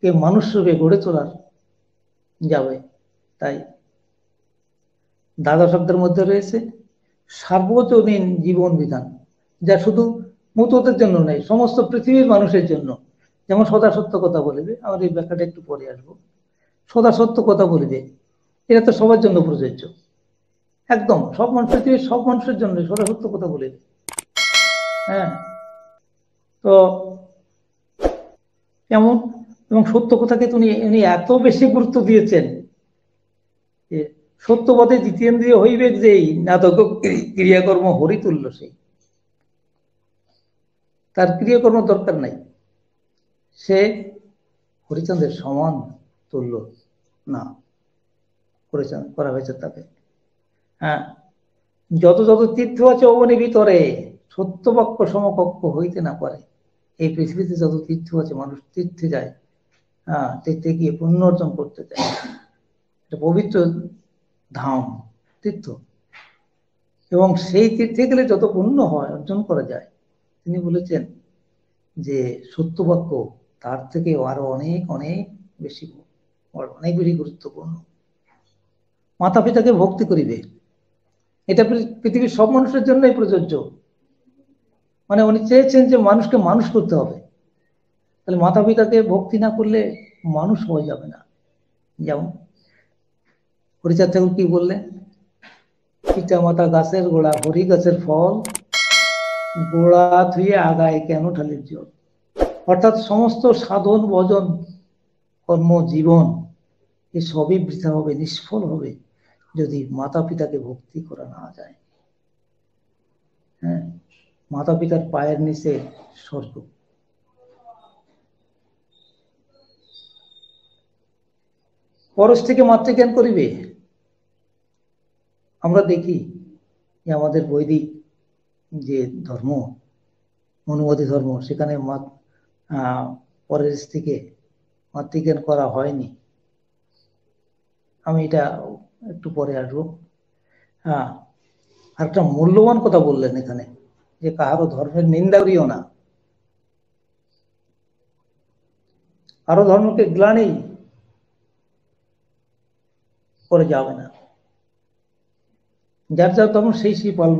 কে মানুষ রূপে গড়ে তোলার যাবে। তাই দাদা শব্দের মধ্যে রয়েছে সার্বজনীন জীবন বিধান, যা শুধু মুতোদের জন্য নেই, সমস্ত পৃথিবীর মানুষের জন্য। যেমন সদা সত্য কথা বলিবে, আমার এই ব্যাখ্যাটা একটু পরে আসবো। সদা সত্য কথা বলিবে, এটা তো সবার জন্য প্রযোজ্য, একদম সব মানুষ, পৃথিবীর সব মানুষের জন্য সদা সত্য কথা বলিবে। হ্যাঁ, তো কেমন, এবং সত্য কথাকে উনি এত বেশি গুরুত্ব দিয়েছেন যে সত্যপথে জিতেন্দ্রিয় হইবে যেই, না তো ক্রিয়াকর্ম হরিতুল্য সেই। তার ক্রিয়াকর্ম দরকার নাই, সে হরিচন্দ্রের সমান তুল্য না করা হয়েছে তাকে। হ্যাঁ, যত যত তীর্থ আছে অবনি ভিতরে, সত্যবাক্য সমকক্ষ হইতে না পারে। এই পৃথিবীতে যত তীর্থ আছে, মানুষ তীর্থে যায়, হ্যাঁ, তীর্থে গিয়ে পুণ্য অর্জন করতে যায়, এটা পবিত্র ধাম তীর্থ, এবং সেই তীর্থে গেলে যত পুণ্য হয়, অর্জন করা যায়, তিনি বলেছেন যে সত্যবাক্য তার থেকে আরো অনেক অনেক বেশি, অনেক বেশি গুরুত্বপূর্ণ। মাতা পিতাকে ভক্তি করিবে, এটা পৃথিবীর সব মানুষের জন্যই প্রযোজ্য। মানে উনি চেয়েছেন যে মানুষকে মানুষ করতে হবে, তাহলে মাতা পিতাকে ভক্তি না করলে মানুষ হয়ে যাবে না। যেমন হরিচাঁদ ঠাকুর কি বললেন, পিতা মাতা গাছের গোড়া, হরি গাছের ফল, গোড়া ধুয়ে আগায় কেন ঢালির জল। অর্থাৎ সমস্ত সাধন ভজন কর্ম জীবন এ সবই বৃথা হবে, নিষ্ফল হবে যদি মাতা পিতাকে ভক্তি করা না যায়। হ্যাঁ, মাতা পিতার পায়ের নিচে স্বর্গ। পরশ থেকে মাতৃজ্ঞান করিবে। আমরা দেখি যে আমাদের বৈদিক যে ধর্ম, মনুবাদী ধর্ম, সেখানে পরের থেকে মাতৃজ্ঞান করা হয়নি। আমি এটা একটু পরে আসবো। হ্যাঁ, আর একটা মূল্যবান কথা বললেন এখানে, যে কাহারও ধর্মের নিন্দা করিও না, কারো ধর্মকে গ্লানি করে যাবে না, যার যার ধর্ম সেই সেই পালন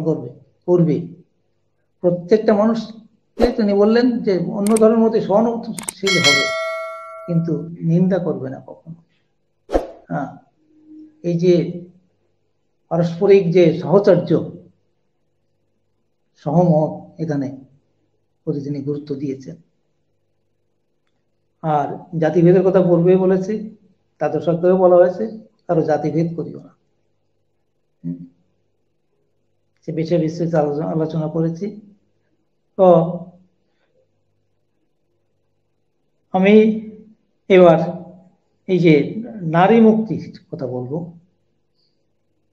করবে। প্রত্যেকটা মানুষকে তিনি বললেন যে অন্য ধর্মের মধ্যে সহনশীল হবে, কিন্তু নিন্দা করবে না কখনো। হ্যাঁ, এই যে পারস্পরিক যে সহচর্য, সহমত, এখানে তিনি গুরুত্ব দিয়েছেন। আর জাতিভেদের কথা পূর্বে বলেছি, তাদের সত্ত্বেও বলা হয়েছে কারো জাতিভেদ করিও না। সে বিষয়ে বিস্তৃত আলোচনা করেছি। তো আমি এবার এই যে নারী মুক্তির কথা বলবো,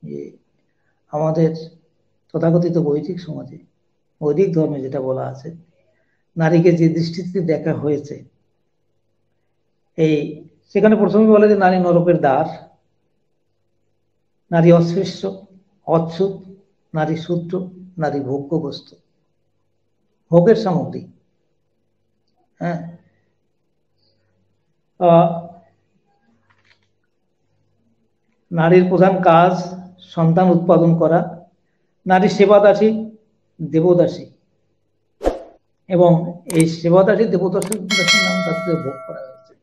যে আমাদের তথাকথিত বৈদিক সমাজে, বৈদিক ধর্মে যেটা বলা আছে, নারীকে যে দৃষ্টিতে দেখা হয়েছে, সেখানে প্রথমে বলে যে নারী নরকের দ্বার, নারী অস্পৃশ্য, অচ্ছুত, নারী শূদ্র, নারী ভোগ্য বস্তু, ভোগের সামগ্রী। হ্যাঁ, নারীর প্রধান কাজ সন্তান উৎপাদন করা, নারী সেবা দাসী, দেবদাসী, এবং এই সেবাদাসী দেবদাসীর নাম তাদের ভোগ করা হয়েছে।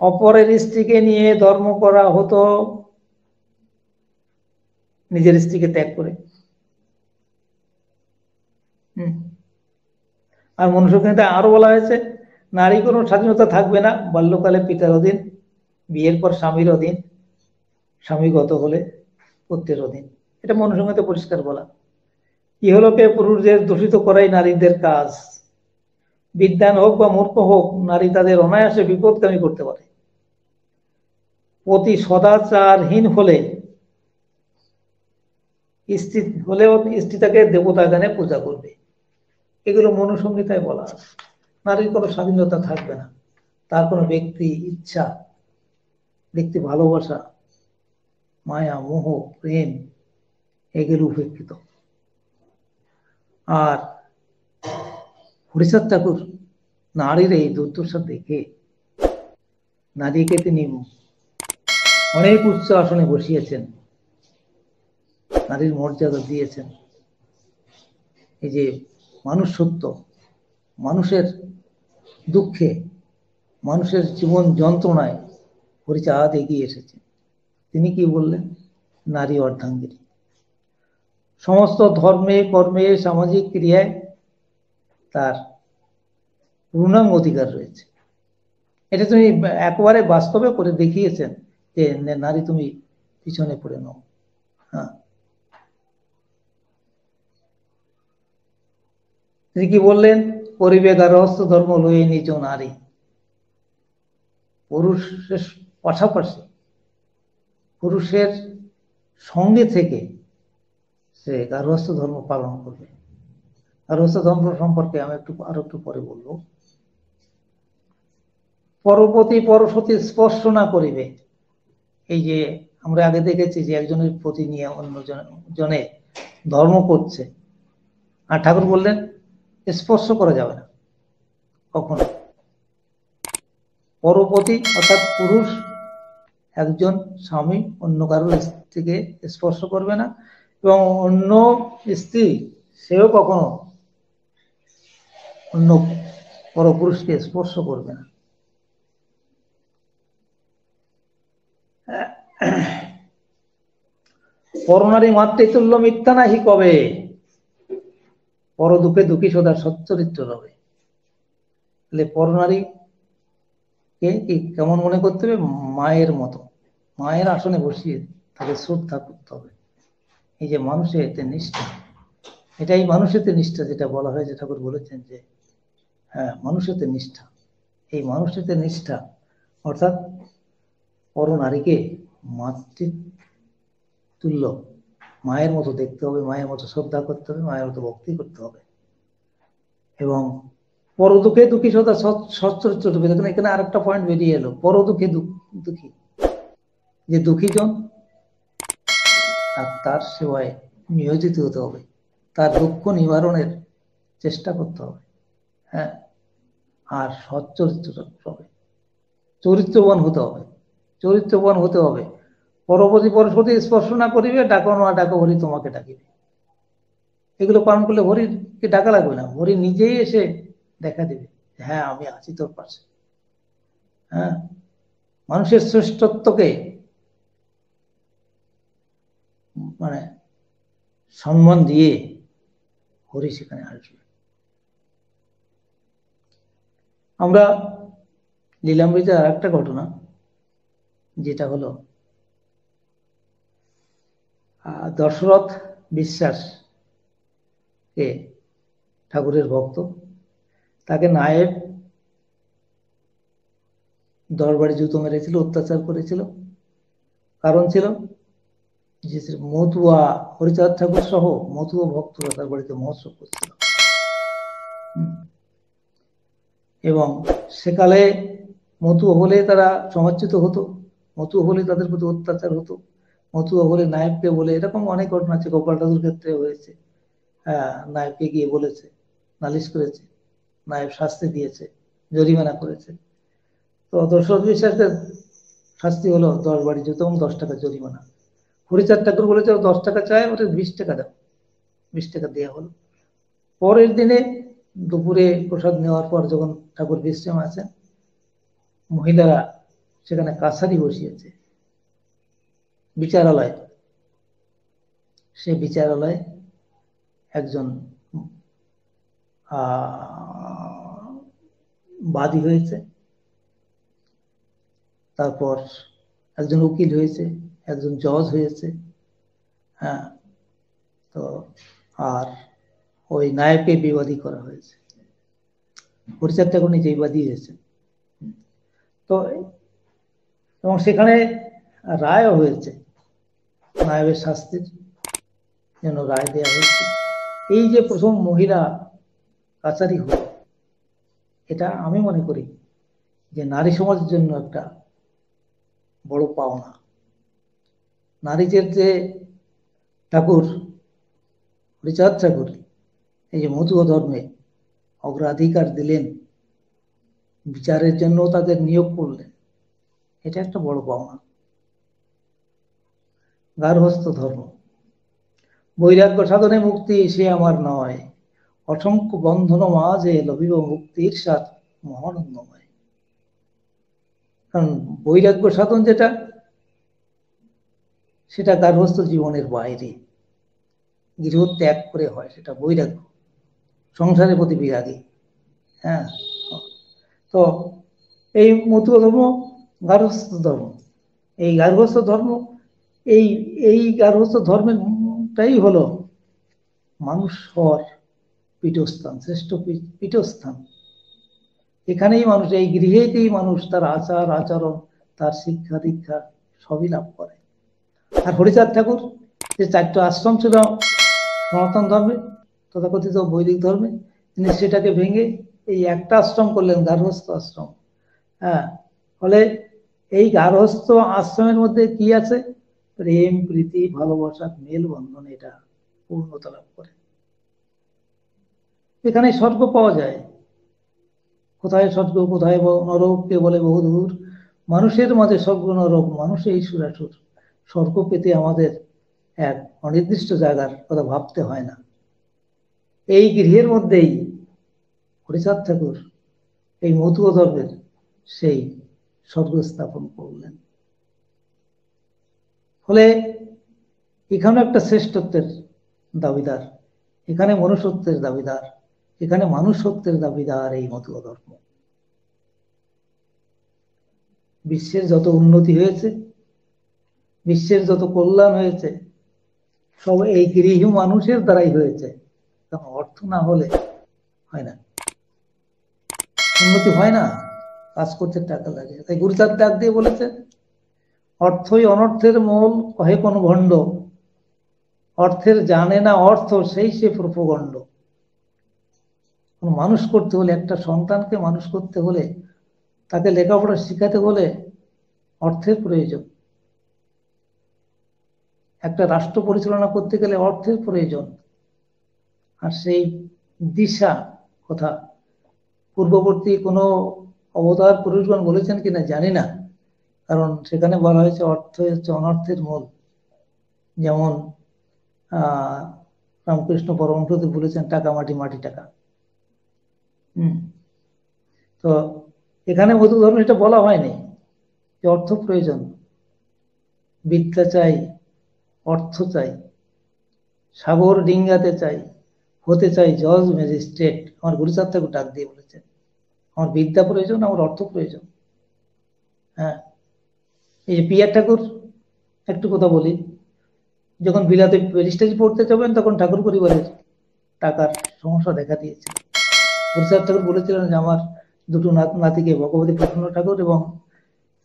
অপরের স্ত্রীকে নিয়ে ধর্ম করা হতো নিজের স্ত্রীকে ত্যাগ করে। আর মনুষ্যকে আরো বলা হয়েছে নারী কোনো স্বাধীনতা থাকবে না, বাল্যকালে পিতার অধীন, বিয়ের পর স্বামীর অধীন, স্বামীগত হলে পুত্রের অধীন। এটা মনুসংহিতে পরিষ্কার বলা। ইহলোকে পুরুষদের দূষিত করাই নারীদের কাজ। বিদ্বান হোক বা মূর্খ হোক, নারী তাদের অনায়াসে বিপদগামী করতে পারে। পতি সদাচারহীন হলে স্ত্রী তাকে দেবতা গানে পূজা করবে। এগুলো মনুসংহিতায় বলা আছে। নারীর কোনো স্বাধীনতা থাকবে না, তার কোনো ব্যক্তি ইচ্ছা, ব্যক্তি ভালোবাসা, মায়া, মোহ, প্রেম এগুলো উপেক্ষিত। আর হরিচাঁদ ঠাকুর নারীর এই দুর্দশা দেখে নারীকে তিনি অনেক উচ্চ আসনে বসিয়েছেন, নারীর মর্যাদা দিয়েছেন। এই যে মানুষ সত্য, মানুষের দুঃখে, মানুষের জীবন যন্ত্রণায় হরিচাঁদ এগিয়ে এসেছে। তিনি কি বললেন? নারী অর্ধাঙ্গিনী। সমস্ত ধর্মে, কর্মে, সামাজিক ক্রিয়ায় তার পূর্ণাঙ্গ অধিকার রয়েছে। এটা তুমি একেবারে বাস্তবে করে দেখিয়েছেন যে নারী তুমি পিছনে পড়ে নাও। হ্যাঁ, তিনি কি বললেন? পরিবে গার্হস্থ ধর্ম লয়ে নিজ নারী। পুরুষের পাশাপাশি, পুরুষের সঙ্গে থেকে সে গার্হস্থ ধর্ম পালন করবে। গার্হস্থ ধর্ম সম্পর্কে আমি আরো একটু পরে বলবো। পরপতি পরসতী স্পর্শ না করিবে। এই যে আমরা আগে দেখেছি যে একজনের প্রতি নিয়ে অন্য জনে ধর্ম করছে, আর ঠাকুর বললেন স্পর্শ করা যাবে না কখনো। পরপতি অর্থাৎ পুরুষ একজন স্বামী অন্য কারোর স্ত্রীকে স্পর্শ করবে না, এবং অন্য স্ত্রী সেও কখনো অন্য পরপুরুষকে স্পর্শ করবে না। পরনারী মাতৃতুল্য মিথ্যা নাহি কবে, পর দুঃখে দুঃখী সদা সচ্চরিত্র রবে। তাহলে পরনারী কে কেমন মনে করতে হবে? মায়ের মতো, মায়ের আসনে বসিয়ে তাকে শ্রদ্ধা করতে হবে। এই যে মানুষের এতে নিষ্ঠা, এটাই মানুষের নিষ্ঠা, যেটা বলা হয় যে ঠাকুর বলেছেন যে হ্যাঁ মানুষের নিষ্ঠা। এই মানুষের নিষ্ঠাা অর্থাৎ পরনারীকে মাতৃতুল্য, মায়ের মতো দেখতে হবে, মায়ের মতো শ্রদ্ধা করতে হবে, মায়ের মতো ভক্তি করতে হবে। এবং পরদুঃখে দুঃখী সদা সচ্চরিত্র রূপে। দেখুন এখানে আরেকটা পয়েন্ট বেরিয়ে এলো, পরদুঃখে দুঃখী, যে দুঃখীজন তার সেবায় নিয়োজিত হতে হবে, তার দুঃখ নিবারণের চেষ্টা করতে হবে। হ্যাঁ, আর সচ্চরিত্র হবে, চরিত্রবান হতে হবে, চরিত্রবান হতে হবে। পরবর্তী পরস্পতি স্পর্শ না করিবে, ডাকো না ডাকো হরি তোমাকে ডাকিবে। এগুলো পালন করলে হরিকে ডাকা লাগবে না, হরি নিজেই এসে দেখা দেবে, হ্যাঁ আমি আছি তোর পাশে। হ্যাঁ, মানুষের শ্রেষ্ঠত্বকে মানে সম্মান দিয়ে হরি সেখানে আসবে। আমরা লীলামৃতের আর একটা ঘটনা, যেটা হলো দশরথ বিশ্বাস কে ঠাকুরের ভক্ত, তাকে নায়েব দরবারে জুতো মেরেছিল, অত্যাচার করেছিল। কারণ ছিল যে মতুয়া, হরিচাঁদ ঠাকুর সহ মতুয়া ভক্তরা তার বাড়িতে মহোৎসব করছিল। এবং সেকালে মতুয়া হলে তারা সমাচ্যুত হতো, মতুয়া হলে তাদের প্রতি অত্যাচার হতো, মতুয়া হলে নায়েবকে বলে, এরকম অনেক ঘটনা আছে। গোপাল ঠাকুর ক্ষেত্রে হয়েছে, নায়েবকে গিয়ে বলেছে, নালিশ করেছে, নায়েব শাস্তি দিয়েছে, জরিমানা করেছে। তো দশরথ বিশ্বাসের শাস্তি হলো 10 বাড়ি জুতো এবং 10 টাকা জরিমানা। হরিচাঁদ ঠাকুর বলেছে 10 টাকা চায়, ওটা 20 টাকা দাও। 20 টাকা দেওয়া হলো। পরের দিনে দুপুরে প্রসাদ নেওয়ার পর যখন ঠাকুর বিশ্রাম আছেন, মহিলারা সেখানে কাছারি বসিয়েছে বিচারালয়। সেই বিচারালয়ে একজন বাদী হয়েছে, তারপর একজন উকিল হয়েছে, একজন জজ হয়েছে। হ্যাঁ, তো আর ওই নায়ককে বিবাদী করা হয়েছে। হরিচাঁদ ঠাকুর নিজেই বাদী হয়েছে। তো এবং সেখানে রায়ও হয়েছে, নায়কের শাস্তির জন্য রায় দেওয়া হয়েছে। এই যে প্রথম মহিলা কাছারি হল, এটা আমি মনে করি যে নারী সমাজের জন্য একটা বড় পাওনা। নারীদের যে ঠাকুর হরিচাঁদ ঠাকুর এই যে মতুয়া ধর্মে অগ্রাধিকার দিলেন, বিচারের জন্য তাদের নিয়োগ করলেন, এটা একটা বড় পাওনা। গার্হস্থ্য ধর্ম, বৈরাগ্য সাধনে মুক্তি সে আমার নয়, অসংখ্য বন্ধন মাঝে লভিব মুক্তির স্বাদ মহানন্দময়। কারণ বৈরাগ্য সাধন যেটা, সেটা গার্হস্থ জীবনের বাইরে, গৃহ ত্যাগ করে হয়, সেটা বৈরাগ্য, সংসারের প্রতি বিরাগী। হ্যাঁ, তো এই মতুয়া ধর্ম গার্হস্থ ধর্ম। এই গার্হস্থ ধর্ম, এই গার্হস্থ ধর্মেরটাই হলো মানুষ হওয়ার পীঠস্থান, শ্রেষ্ঠ পীঠস্থান। এখানেই মানুষ, এই গৃহেতেই মানুষ তার আচার আচরণ, তার শিক্ষা দীক্ষা সবই লাভ করে। আর হরিচাঁদ ঠাকুর যে 4টা আশ্রম ছিল সনাতন ধর্মে, তথাকথিত বৈদিক ধর্মে, তিনি সেটাকে ভেঙে এই একটা আশ্রম করলেন, গার্হস্থ আশ্রম। হ্যাঁ, ফলে এই গার্হস্থ আশ্রমের মধ্যে কি আছে? প্রেম, প্রীতি, ভালোবাসা, মেলবন্ধন, এটা পূর্ণতা লাভ করে। এখানে স্বর্গ পাওয়া যায়। কোথায় স্বর্গ, কোথায় নরক, কে বলে বহুদূর। মানুষের মাঝে স্বর্গ নরক, মানুষেই সুরাসুর। স্বর্গ পেতে আমাদের এক অনির্দিষ্ট জায়গার কথা ভাবতে হয় না। এই গৃহের মধ্যেই হরিচাঁদ ঠাকুর এই মতুয়া ধর্মের সেই স্বর্গ স্থাপন করলেন। ফলে এখানে একটা শ্রেষ্ঠত্বের দাবিদার, এখানে মনুষ্যত্বের দাবিদার, এখানে মানুষত্বের দাবিদার এই মতুয়া ধর্ম। বিশ্বের যত উন্নতি হয়েছে, বিশ্বের যত কল্যাণ হয়েছে, সব এই গৃহী মানুষের দ্বারাই হয়েছে। কারণ অর্থ না হলে হয় না, উন্নতি হয় না, কাজ করতে টাকা লাগে। তাই গুরুচাঁদ ডাক দিয়ে বলেছেন, অর্থই অনর্থের মূল, কহে কোন ভণ্ড, অর্থের জানে না অর্থ, সেই সে প্রপগণ্ড। মানুষ করতে হলে, একটা সন্তানকে মানুষ করতে হলে, তাকে লেখাপড়া শিখাতে হলে অর্থের প্রয়োজন। একটা রাষ্ট্র পরিচালনা করতে গেলে অর্থের প্রয়োজন। আর সেই দিশা কথা পূর্ববর্তী কোনো অবতার পুরুষগণ বলেছেন কিনা জানি না, কারণ সেখানে বলা হয়েছে অর্থ হচ্ছে অনর্থের মূল। যেমন রামকৃষ্ণ পরমহংসদেব বলেছেন টাকা মাটি, মাটি টাকা। তো এখানে মধু ধর্ম এটা বলা হয়নি যে অর্থ প্রয়োজন, বিদ্যা চাই, অর্থ চাই, সাগর ডিঙ্গাতে চাই, হতে চাই জজ ম্যাজিস্ট্রেট। আমার গুরুচাঁদ ঠাকুর ডাক দিয়ে বলেছেন, আমার বিদ্যা প্রয়োজন, আমার অর্থ প্রয়োজন। হ্যাঁ, এই যে পিয়ার ঠাকুর, একটু কথা বলি, যখন বিলাতে ব্যারিস্টারি পড়তে যাবেন তখন ঠাকুর পরিবারের টাকার সমস্যা দেখা দিয়েছে। গুরুচাঁদ ঠাকুর বলেছিলেন যে আমার দুটো নাতিকে, ভগবতী প্রফুল্ল ঠাকুর এবং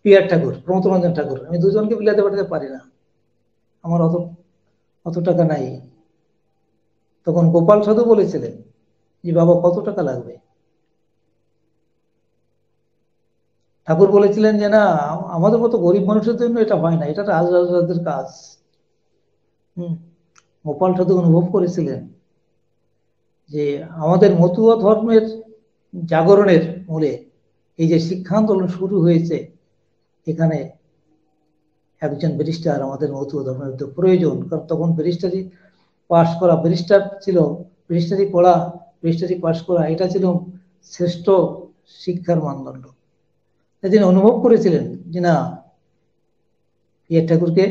পিয়ার ঠাকুর, প্রমথ রঞ্জন ঠাকুর, আমি দুজনকে বিলাতে পাঠাতে পারি না, আমার অত টাকা নাই। তখন গোপাল সাধু বলেছিলেন যে বাবা কত টাকা লাগবে? ঠাকুর বলেছিলেন যে না, আমাদের মতো গরিব মানুষের জন্য এটা হয় না, এটা রাজরাজাদের কাজ। গোপাল সাধু অনুভব করেছিলেন যে আমাদের মতুয়া ধর্মের জাগরণের মূলে এই যে শিক্ষা আন্দোলন শুরু হয়েছে, এখানে একজন ব্যারিস্টার আমাদের মতুয়া ধর্মের প্রয়োজন। কারণ তখন ব্যারিস্টারি পাশ করা, ব্যারিস্টার ছিল, ব্যারিস্টারি পড়া, ব্যারিস্টারি পাশ করা, এটা ছিল শ্রেষ্ঠ শিক্ষার মানদণ্ড। তিনি অনুভব করেছিলেন যে না, পিয়ার ঠাকুরকে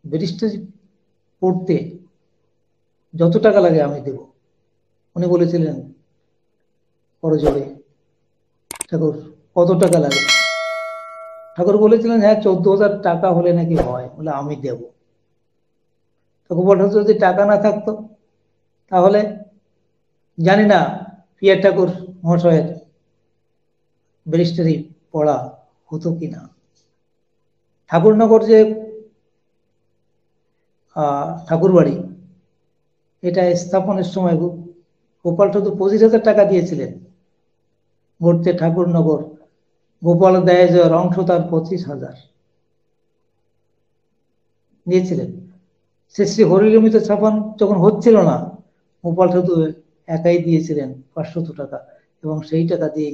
ব্যারিস্টারি পড়তে যত টাকা লাগে আমি দেব। উনি বলেছিলেন করজোড়ে, ঠাকুর কত টাকা লাগে? ঠাকুর বলেছিলেন হ্যাঁ 14,000 টাকা হলে নাকি হয়, বলে আমি দেব। গোপাল ঠাকুর যদি টাকা না থাকতো তাহলে জানি না পিয়ার ঠাকুর মহাশয়ের ব্যারিস্টারি পড়া হতো কিনা। ঠাকুরনগর যে ঠাকুর বাড়ি, এটা স্থাপনের সময় গোপাল ঠাকুর 25,000 টাকা দিয়েছিলেন গড়তে ঠাকুরনগর। গোপাল দেয় যে অংশ তার 25,000 দিয়েছিলেন। শ্রী শ্রী হরিলমিত স্থাপন যখন হচ্ছিল না, গোপাল ঠাকুর একাই দিয়েছিলেন 500 টাকা, এবং সেই টাকা দিয়ে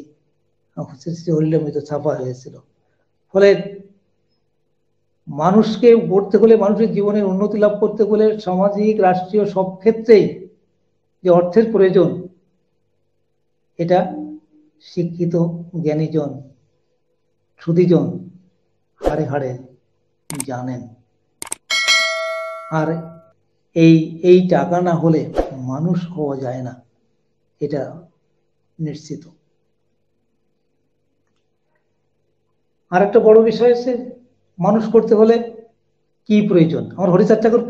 শ্রী শ্রী হরিলমিত ছাপা হয়েছিল। ফলে মানুষকে গড়তে হলে, মানুষের জীবনের উন্নতি লাভ করতে হলে, সামাজিক রাষ্ট্রীয় সব ক্ষেত্রেই যে অর্থের প্রয়োজন, এটা শিক্ষিত জ্ঞানীজন সুধীজন হাড়ে হাড়ে জানেন। আর এই টাকা না হলে মানুষ হওয়া যায় না, এটা নিশ্চিত। আর একটা বড় বিষয় আছে, মানুষ করতে হলে কি প্রয়োজন। আমার হরিচাঁদ ঠাকুর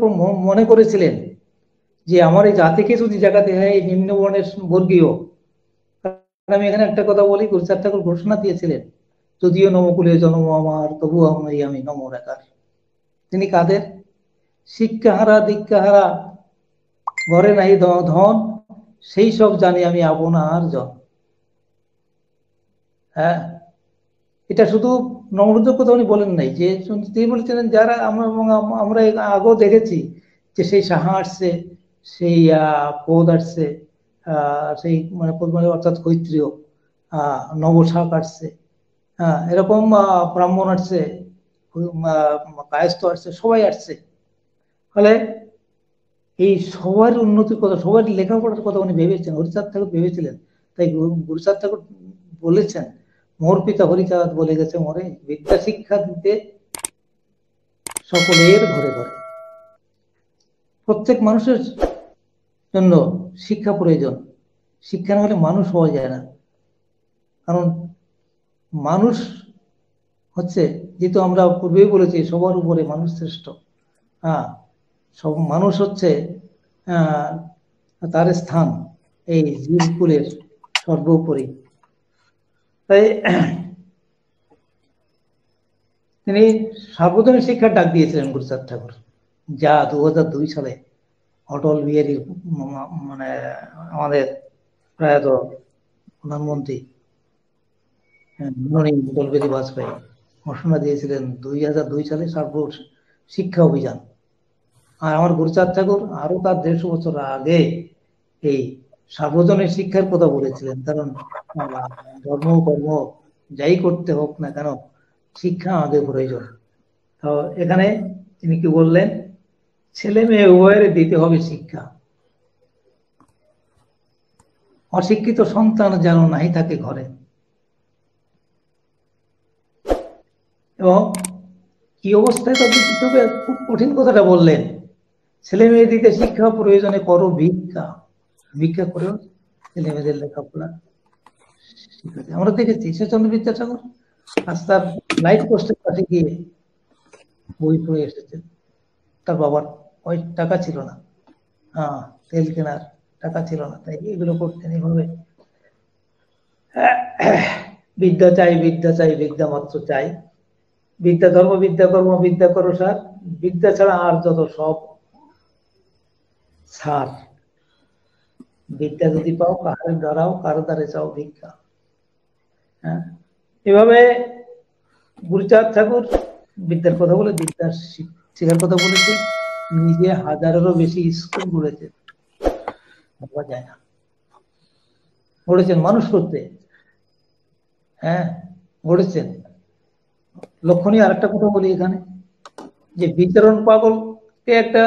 মনে করেছিলেন যে আমার এই জাতিকে যদি জায়গাতে হয় এই নিম্নবর্ণের বর্গীয়, আমি এখানে একটা কথা বলি, হরিচাঁদ ঠাকুর ঘোষণা দিয়েছিলেন যদিও নমকুলে জন্ম আমার, তবু আমি নমরাকার। তিনি কাদের? শিক্ষাহারা দীক্ষাহারা, ঘরে নাই ধন, সেই সব জানি আমি আপনার জন। হ্যাঁ, এটা শুধু নমরুদের কথা উনি বলেন নাই, যে তিনি বলেছিলেন যারা আমরা আগেও দেখেছি যে সেই সাহা আসছে, সেই পদ আসছে, সেই মানে অর্থাৎ কৈত্রীয় নবশাক আসছে, এরকম ব্রাহ্মণ আসছে, কায়স্থ আসছে, সবাই আসছে। ফলে এই সবার উন্নতির কথা, সবার লেখাপড়ার কথা উনি ভেবেছেন, হরিচাঁদ ঠাকুর ভেবেছিলেন। তাই গুরুচাঁদ ঠাকুর বলেছেন, মোর পিতা হরিচাঁদ বলে গেছে মরে, বিদ্যা শিক্ষা দিতে সকলের ঘরে ঘরে। প্রত্যেক মানুষের জন্য শিক্ষা প্রয়োজন। শিক্ষা না হলে মানুষ হওয়া যায় না। কারণ মানুষ হচ্ছে, যেহেতু আমরা পূর্বেই বলেছি সবার উপরে মানুষ শ্রেষ্ঠ, সব মানুষ হচ্ছে তার স্থান এই জীবকুলের সর্বোপরি। তাই তিনি সার্বজনীন শিক্ষার ডাক দিয়েছিলেন গুরুচাঁদ ঠাকুর, যা 2002 সালে অটল বিহারী মানে আমাদের প্রয়াত প্রধানমন্ত্রী অটল বিহারী বাজপেয়ী ঘোষণা দিয়েছিলেন 2002 সালে সর্ব শিক্ষা অভিযান। আর আমার গুরুচাঁদ ঠাকুর আরো তার 150 বছর আগে এই সার্বজনীন শিক্ষার কথা বলেছিলেন। কারণ ধর্ম কর্ম যাই করতে হোক না কেন, শিক্ষা আমাদের প্রয়োজন। তো এখানে তিনি কি বললেন, ছেলে মেয়ে উভয়ের দিতে হবে শিক্ষা। অশিক্ষিত সন্তান যেন নাই থাকে ঘরে। এবং কি অবস্থায় তাদের দিতে হবে, খুব কঠিন কথাটা বললেন, ছেলে মেয়েদিকে শিক্ষা প্রয়োজনে করো ভিক্ষা, ভিক্ষা করেও ছেলে মেয়েদের লেখাপড়া শিখাতে। আমরা দেখেছি ঈশ্বরচন্দ্র বিদ্যাসাগর আজ তার লাইট পোস্টের কাছে গিয়ে বই পড়ে এসেছেন। তার বাবার ওই টাকা ছিল না, তেল কেনার টাকা ছিল না, তাই এগুলো করতেন এইভাবে। বিদ্যা চাই বিদ্যা চাই বিদ্যা মাত্র চাই, বিদ্যা ধর্ম বিদ্যা কর্ম বিদ্যা করো সার, বিদ্যা ছাড়া আর যত সব সার। বিদ্যা যদি পাও কাহারে ধরাও, কারো দ্বারে চাও ভিক্ষা। হ্যাঁ, এভাবে গুরুচাঁদ ঠাকুর বিদ্যার কথা বলে, বিদ্যার শিক্ষার কথা বলেছে। নিজে 1000-এরও বেশি স্কুল গড়েছে, ভাবা যায় না, গড়েছেন মানুষ করতে। হ্যাঁ, গড়েছেন। লক্ষণীয় আরেকটা কথা বলি এখানে, যে বিতরণ পাগলকে একটা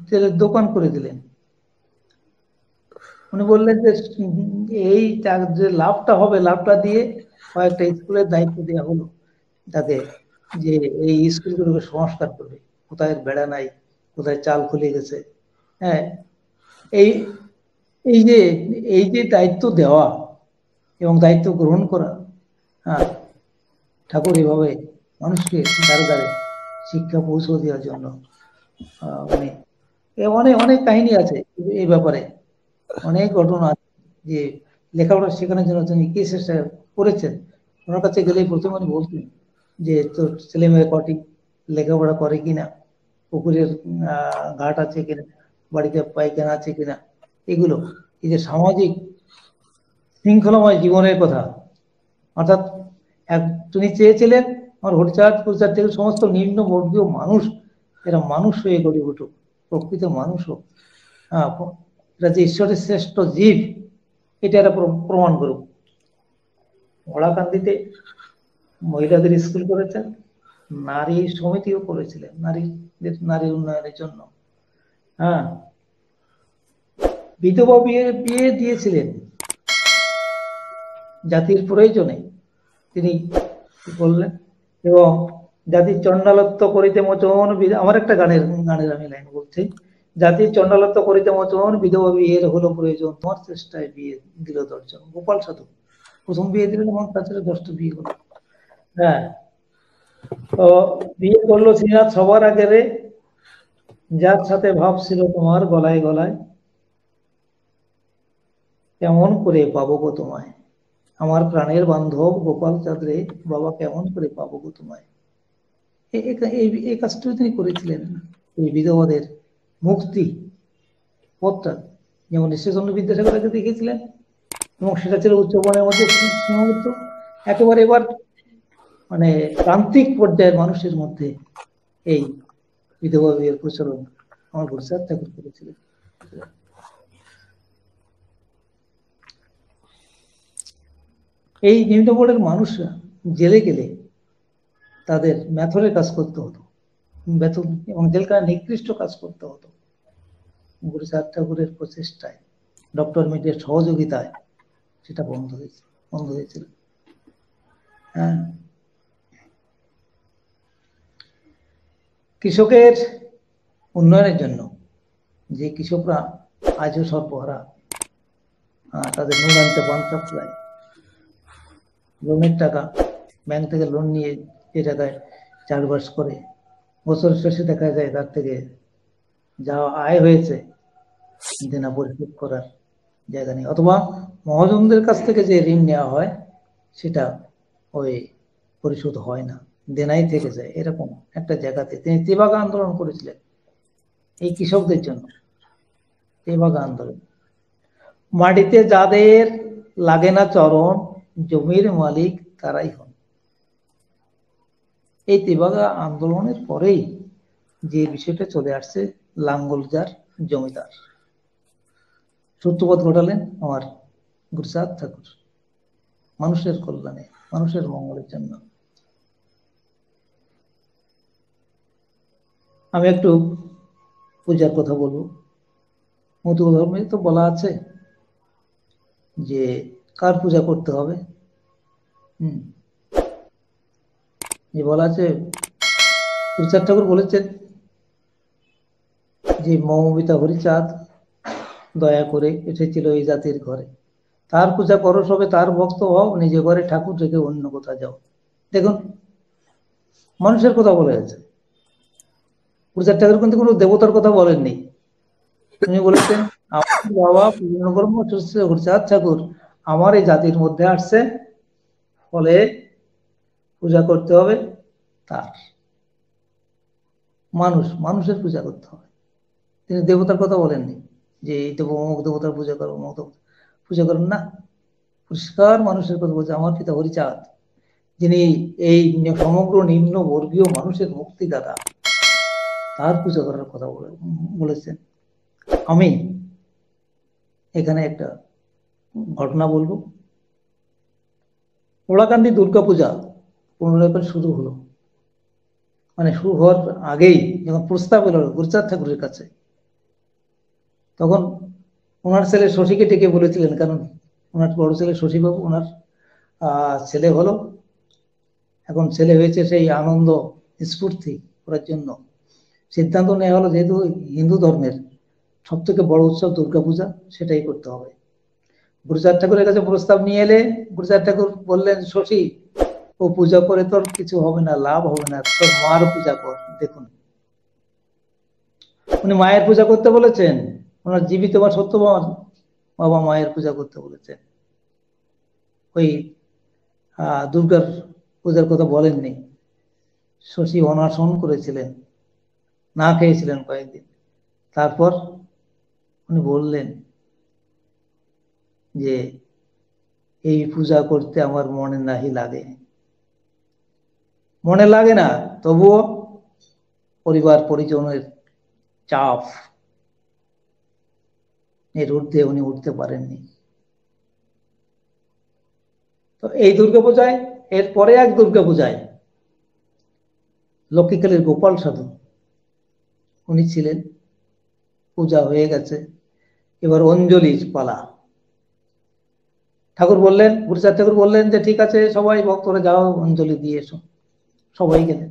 তেলের দোকান করে দিলেন। উনি বললেন যে এই যে লাভটা হবে, লাভটা দিয়ে কয়েকটা স্কুলের দায়িত্ব দেওয়া হলো, যাতে যে এই স্কুলগুলোকে সংস্কার করবে, কোথায় বেড়া নাই, কোথায় চাল খুলে গেছে। হ্যাঁ, এই এই যে এই যে দায়িত্ব দেওয়া এবং দায়িত্ব গ্রহণ করা, হ্যাঁ, ঠাকুর এভাবে মানুষকে দ্বারে দ্বারে শিক্ষা পৌঁছে দেওয়ার জন্য উনি অনেক অনেক কাহিনী আছে এই ব্যাপারে, অনেক ঘটনা আছে যে লেখাপড়া শেখানোর জন্য তিনি কি চেষ্টা করেছেন। ওনার কাছে গেলেই প্রথমে উনি বলতেন যে তোর ছেলে মেয়ে কটি লেখাপড়া করে কিনা, পুকুরের ঘাট আছে কিনা, বাড়িতে পায়খানা আছে কিনা, এগুলো এই যে সামাজিক শৃঙ্খলাময় জীবনের কথা। অর্থাৎ তিনি চেয়েছিলেন আমার হরিচাঁদ প্রচার থেকে সমস্ত নিম্ন বর্গীয় মানুষ এরা মানুষ হয়ে গড়ে উঠুক, প্রকৃত মানুষ হোক, এরা যে ঈশ্বরের শ্রেষ্ঠ জীব এটা এরা প্রমাণ করুক। ওড়াকান্দিতে মহিলাদের স্কুল করেছেন, নারী সমিতিও করেছিলেন নারী উন্নয়নের জন্য। হ্যাঁ, বিধবা বিয়ে দিয়েছিলেন জাতির প্রয়োজনে, তিনি বললেন। এবং জাতির চণ্ডালত্ব করিতে মোচন, আমার একটা গানের আমি লাইন বলছি, জাতির চণ্ডালত্ব করিতে মোচন, বিধবা বিয়ের হলো প্রয়োজন, তোমার চেষ্টায় বিয়ে দিল দর্শন। গোপাল সাধু প্রথম বিয়ে দিলেন এবং তার 10টা বিয়ে হলো। হ্যাঁ, তো বিয়ে করলো শ্রীনাথ সবার আগে রে, যার সাথে ভাব ছিল তোমার গলায় গলায়, কেমন করে পাবো গো তোমায়, আমার প্রাণের বান্ধব গোপাল চাঁদ রে, বাবা কেমন করে পাবো গো তোমায়। এই কাজটা তিনি করেছিলেন, এই বিধবাদের মুক্তি পথটা যেমন ঈশ্বরচন্দ্র বিদ্যাসাগরকে দেখিয়েছিলেন, এবং সেটা ছিল উচ্চবর্ণের মধ্যে সীমাবদ্ধ, একেবারে এবার মানে প্রান্তিক পর্যায়ের মানুষের মধ্যে এই বিধবা বিয়ের প্রচলন আমার গুরুচাঁদ ঠাকুর করেছিলেন। এই নিম্নবর্ণের মানুষরা জেলে গেলে তাদের মেথরের কাজ করতে হতো, বেতন এবং জেলখানা নিকৃষ্ট কাজ করতে হতো। গুরুচাঁদ ঠাকুরের প্রচেষ্টায়, ডক্টর মিটের সহযোগিতায় সেটা বন্ধ হয়েছিল। হ্যাঁ, কৃষকের উন্নয়নের জন্য যে কৃষকরা আজও সর্বহারা, তাদের নুন আনতে পান সাপ্লাই, লোনের টাকা ব্যাংক থেকে লোন নিয়ে যে টাকায় চাষবাস করে বছর শেষে দেখা যায় তার থেকে যা আয় হয়েছে দেনা পরিশোধ করার জায়গা নেই, অথবা মহাজনদের কাছ থেকে যে ঋণ নেওয়া হয় সেটা ওই পরিশোধ হয় না, দেনাই থেকে যায়। এরকম একটা জায়গাতে তিনি তেভাগা আন্দোলন করেছিলেন এই কৃষকদের জন্য। তেভাগা আন্দোলন, মাটিতে যাদের লাগে না চরণ, জমির মালিক তারাই হন। এই তেভাগা আন্দোলনের পরেই যে বিষয়টা চলে আসছে, লাঙ্গল যার জমিদার, সূত্রপাত ঘটালেন আমার গুরুচাঁদ ঠাকুর, মানুষের কল্যাণে, মানুষের মঙ্গলের জন্য। আমি একটু পূজার কথা বলবো। মধু ধর্মে তো বলা আছে যে কার পূজা করতে হবে। যে বলা আছে, গুরুচাঁদ ঠাকুর বলেছেন যে মমপিতা হরিচাঁদ দয়া করে এসেছিল এই জাতির ঘরে, তার পূজা করো সবে, তার ভক্ত হও, নিজে ঘরে ঠাকুর রেখে অন্য কোথাও যাও। দেখুন, মানুষের কথা বলে গেছে। গুরুচাঁদ ঠাকুর কিন্তু কোনো দেবতার কথা বলেননি। তিনি বলেছেন আমার বাবা পূর্ণকর্ম গুরুচাঁদ ঠাকুর আমার এই জাতির মধ্যে আসছে, ফলে পূজা করতে হবে তার, মানুষের পূজা করতে হবে। তিনি দেবতার কথা বলেননি যে এই দেব অমুক দেবতার পূজা করো, অমুক দেবতা পূজা করেন না। পরিষ্কার মানুষের কথা বলছে, আমার পিতা হরিচাঁদ যিনি এই সমগ্র নিম্ন বর্গীয় মানুষের মুক্তিদাতা, তার পূজা করার কথা বলেছেন। আমি এখানে একটা ঘটনা বলবো। ওড়াকান্দি দুর্গাপূজা 15 এপ্রিল শুরু হলো, মানে শুরু হওয়ার আগেই যখন প্রস্তাব এলো গুরুচাঁদ ঠাকুরের কাছে তখন ওনার ছেলে শশীকে ডেকে বলেছিলেন, কারণ ওনার বড় ছেলে শশীবাবু ওনার ছেলে হলো, এখন ছেলে হয়েছে, সেই আনন্দ স্ফূর্তি করার জন্য সিদ্ধান্ত নেওয়া হলো, যেহেতু হিন্দু ধর্মের সব থেকে বড় উৎসব দুর্গাপূজা, সেটাই করতে হবে। গুরুচাঁদ ঠাকুরের কাছে প্রস্তাব নিয়ে এলে গুরুচাঁদ ঠাকুর বললেন, শশী, ও পূজা করে তোর কিছু হবে না, লাভ হবে না, তোর মার পূজা কর। দেখুন, উনি মায়ের পূজা করতে বলেছেন, ওনার জীবিত বা সত্যবান বাবা মায়ের পূজা করতে বলেছেন, ওই দুর্গার পূজার কথা বলেননি। শশী অনশন করেছিলেন, না খেয়েছিলেন কয়েকদিন। তারপর উনি বললেন যে এই পূজা করতে আমার মনে নাহি লাগে। মনে লাগে না, তবুও পরিবার পরিজনের চাপ, এর ঊর্ধ্বে উনি উঠতে পারেননি। তো এই দুর্গাপূজায়, এরপরে এক দুর্গাপূজায় লক্ষ্মীকালীর গোপাল সাধু উনি ছিলেন। পূজা হয়ে গেছে, এবার অঞ্জলির পালা। ঠাকুর বললেন, গুরুচাঁদ ঠাকুর বললেন যে ঠিক আছে, সবাই ভক্তরা যাও, অঞ্জলি দিয়ে এসো। সবাই গেলেন,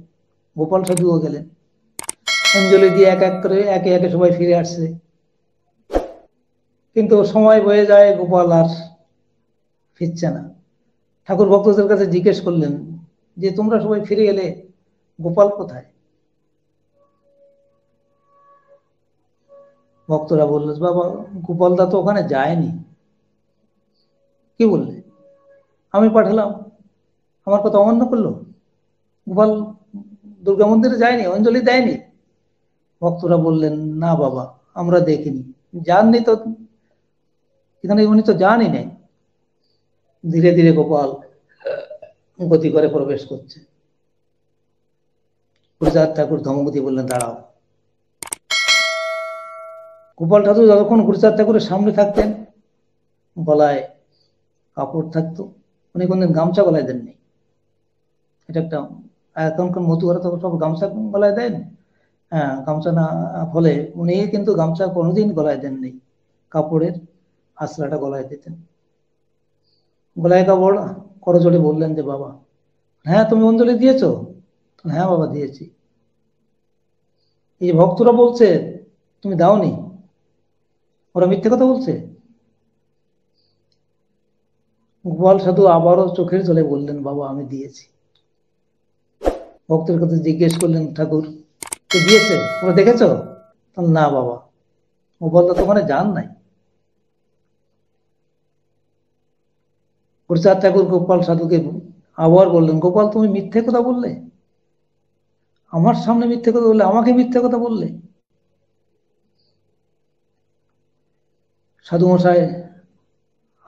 গোপাল সাধুও গেলেন। অঞ্জলি দিয়ে এক এক করে একে একে সবাই ফিরে আসছে, কিন্তু সময় বয়ে যায়, গোপাল আর ফিরছে না। ঠাকুর ভক্তদের কাছে জিজ্ঞেস করলেন যে তোমরা সবাই ফিরে এলে, গোপাল কোথায়? ভক্তরা বলল, বাবা গোপালদা তো ওখানে যায়নি। কি বললে? আমি পাঠালাম, আমার কথা অমান্য করলো, গোপাল দুর্গা মন্দিরে যায়নি, অঞ্জলি দেয়নি। ভক্তরা বললেন, না বাবা, আমরা দেখিনি, যাননি তো, এখানে উনি তো জানি নাই। ধীরে ধীরে গোপাল গতি করে প্রবেশ করছে। গুরুচাঁদ ঠাকুর ধমক দিয়ে বললেন, দাঁড়াও। গোপাল ঠাকুর যতক্ষণ গুরুচাঁদ ঠাকুরের সামনে থাকতেন, গলায় কাপড় থাকতো, উনি কোনদিন গামছা গলায় দেননি। এটা একটা, এখনকার মতুয়ারা তো সব গামছা গলায় দেন, হ্যাঁ, গামছা না, ফলে উনি কিন্তু গামছা কোনোদিন গলায় দেননি, কাপড়ের আঁচলাটা গলায় দিতেন। গলায় কাপড় করজোড়ে বললেন যে বাবা, হ্যাঁ তুমি অঞ্জলি দিয়েছো? হ্যাঁ বাবা দিয়েছি। এই ভক্তরা বলছে তুমি দাওনি, ওরা মিথ্যে কথা বলছে। গোপাল সাধু আবারও চোখের জলে বললেন, বাবা আমি দিয়েছি। ভক্তের কথা জিজ্ঞেস করলেন, ঠাকুর তো দিয়েছে, তোমরা দেখেছো? না বাবা, গোপালদা তো ওখানে যান নাই। গুরুচাঁদ ঠাকুর গোপাল সাধুকে আবার বললেন, গোপাল তুমি মিথ্যে কথা বললে, আমার সামনে মিথ্যে কথা বললে, আমাকে মিথ্যে কথা বললে। সাধু মশাই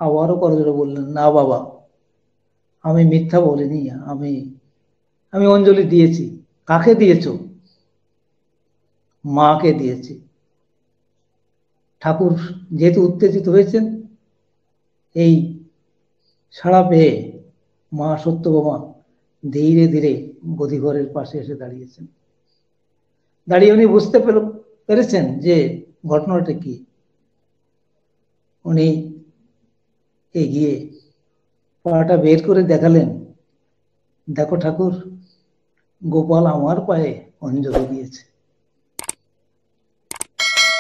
আবারও করজোড়ে বললেন, না বাবা, আমি মিথ্যা বলিনি, আমি আমি অঞ্জলি দিয়েছি। কাকে দিয়েছো? মাকে দিয়েছি। ঠাকুর যেহেতু উত্তেজিত হয়েছেন, এই সাড়া পেয়ে মা সত্যভামা ধীরে ধীরে গদিঘরের পাশে এসে দাঁড়িয়েছেন। দাঁড়িয়ে উনি বুঝতে পেরেছেন যে ঘটনাটা কি। উনি এগিয়ে পাটা বের করে দেখালেন, দেখো ঠাকুর, গোপাল আমার পায়ে অঞ্জলি দিয়েছে।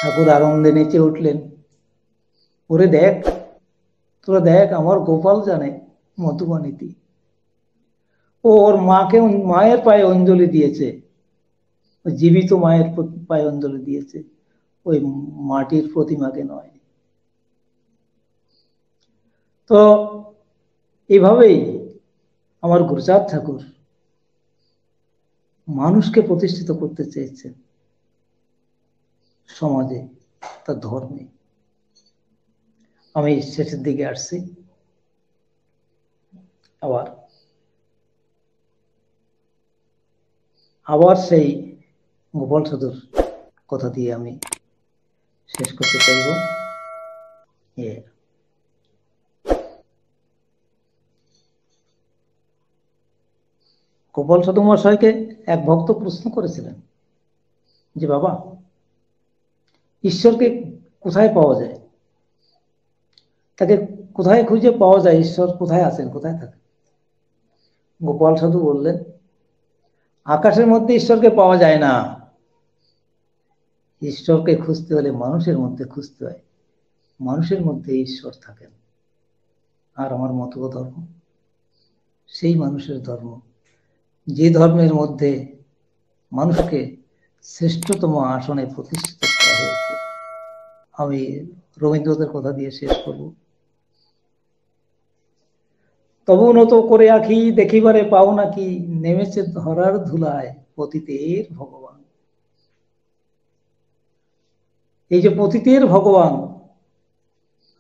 ঠাকুর আনন্দে নেচে উঠলেন, ওরে দেখ, তোরা দেখ, আমার গোপাল জানে মধুবানীতি, ও ওর মাকে, মায়ের পায়ে অঞ্জলি দিয়েছে, জীবিত মায়ের পায়ে অঞ্জলি দিয়েছে, ওই মাটির প্রতিমাকে নয়। তো এইভাবেই আমার গুরুচাঁদ ঠাকুর মানুষকে প্রতিষ্ঠিত করতে চেয়েছেন সমাজে, তার ধর্মে। আমি শেষের দিকে আসছি, আবার সেই গোপাল সাধুর কথা দিয়ে আমি শেষ করতে চাইব। গোপাল সাধু মহাশয়কে এক ভক্ত প্রশ্ন করেছিলেন যে বাবা, ঈশ্বরকে কোথায় পাওয়া যায়, তাকে কোথায় খুঁজে পাওয়া যায়, ঈশ্বর কোথায় আছেন, কোথায় থাকেন? গোপাল সাধু বললেন, আকাশের মধ্যে ঈশ্বরকে পাওয়া যায় না, ঈশ্বরকে খুঁজতে হলে মানুষের মধ্যে খুঁজতে হয়, মানুষের মধ্যে ঈশ্বর থাকেন। আর আমার মতব ধর্ম সেই মানুষের ধর্ম, যে ধর্মের মধ্যে মানুষকে শ্রেষ্ঠতম আসনে প্রতিষ্ঠিত করা হয়েছে। আমি রবীন্দ্রনাথের কথা দিয়ে শেষ করব। তবু নত করে আঁখি দেখিবারে পাও নাকি, নেমেছে ধরার ধুলায় পতিতের ভগবান। এই যে পতিতের ভগবান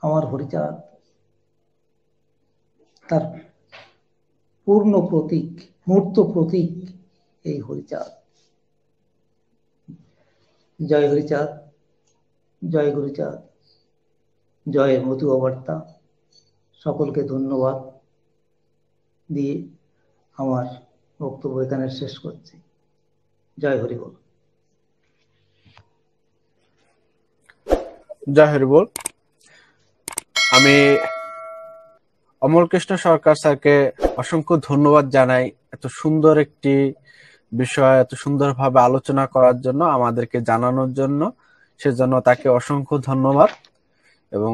আমার হরিচাঁদ, তার পূর্ণ প্রতীক, মূর্ত প্রতীক এই হরিচাঁদ। জয় হরিচাঁদ, জয় গুরুচাঁদ, জয় মধু অবর্তা। সকলকে ধন্যবাদ দিয়ে আমার বক্তব্য এখানে শেষ করছি। জয় হরি বল। জয় হরি বল। আমি অমলকৃষ্ণ সরকার স্যারকে অসংখ্য ধন্যবাদ জানাই এত সুন্দর একটি বিষয় এত সুন্দরভাবে আলোচনা করার জন্য, আমাদেরকে জানানোর জন্য। সেজন্য তাকে অসংখ্য ধন্যবাদ। এবং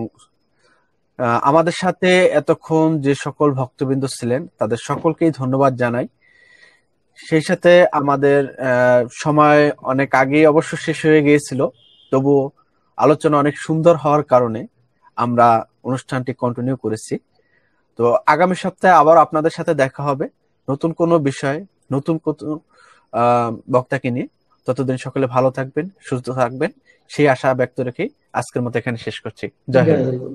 আমাদের সাথে এতক্ষণ যে সকল ভক্তবৃন্দ ছিলেন তাদের সকলকেই ধন্যবাদ জানাই। সেই সাথে আমাদের সময় অনেক আগেই অবশ্য শেষ হয়ে গিয়েছিল, তবু আলোচনা অনেক সুন্দর হওয়ার কারণে আমরা অনুষ্ঠানটি কন্টিনিউ করেছি। তো আগামী সপ্তাহে আবার আপনাদের সাথে দেখা হবে নতুন কোনো বিষয়ে, নতুন কোনো বক্তাকে নিয়ে। ততদিন সকলে ভালো থাকবেন, সুস্থ থাকবেন, সেই আশা ব্যক্ত রেখেই আজকের মতো এখানে শেষ করছি। জয় হরি বল।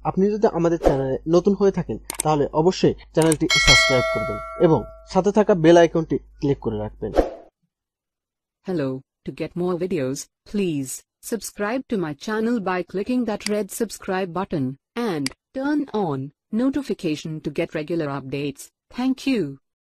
আপনি যদি আমাদের চ্যানেলে নতুন হয়ে থাকেন তাহলে অবশ্যই চ্যানেলটি সাবস্ক্রাইব করবেন এবং সাথে থাকা বেল আইকনটি ক্লিক করে রাখবেন। Hello, to get more videos, please subscribe to my channel by clicking that red subscribe button and turn on notification to get regular updates. Thank you.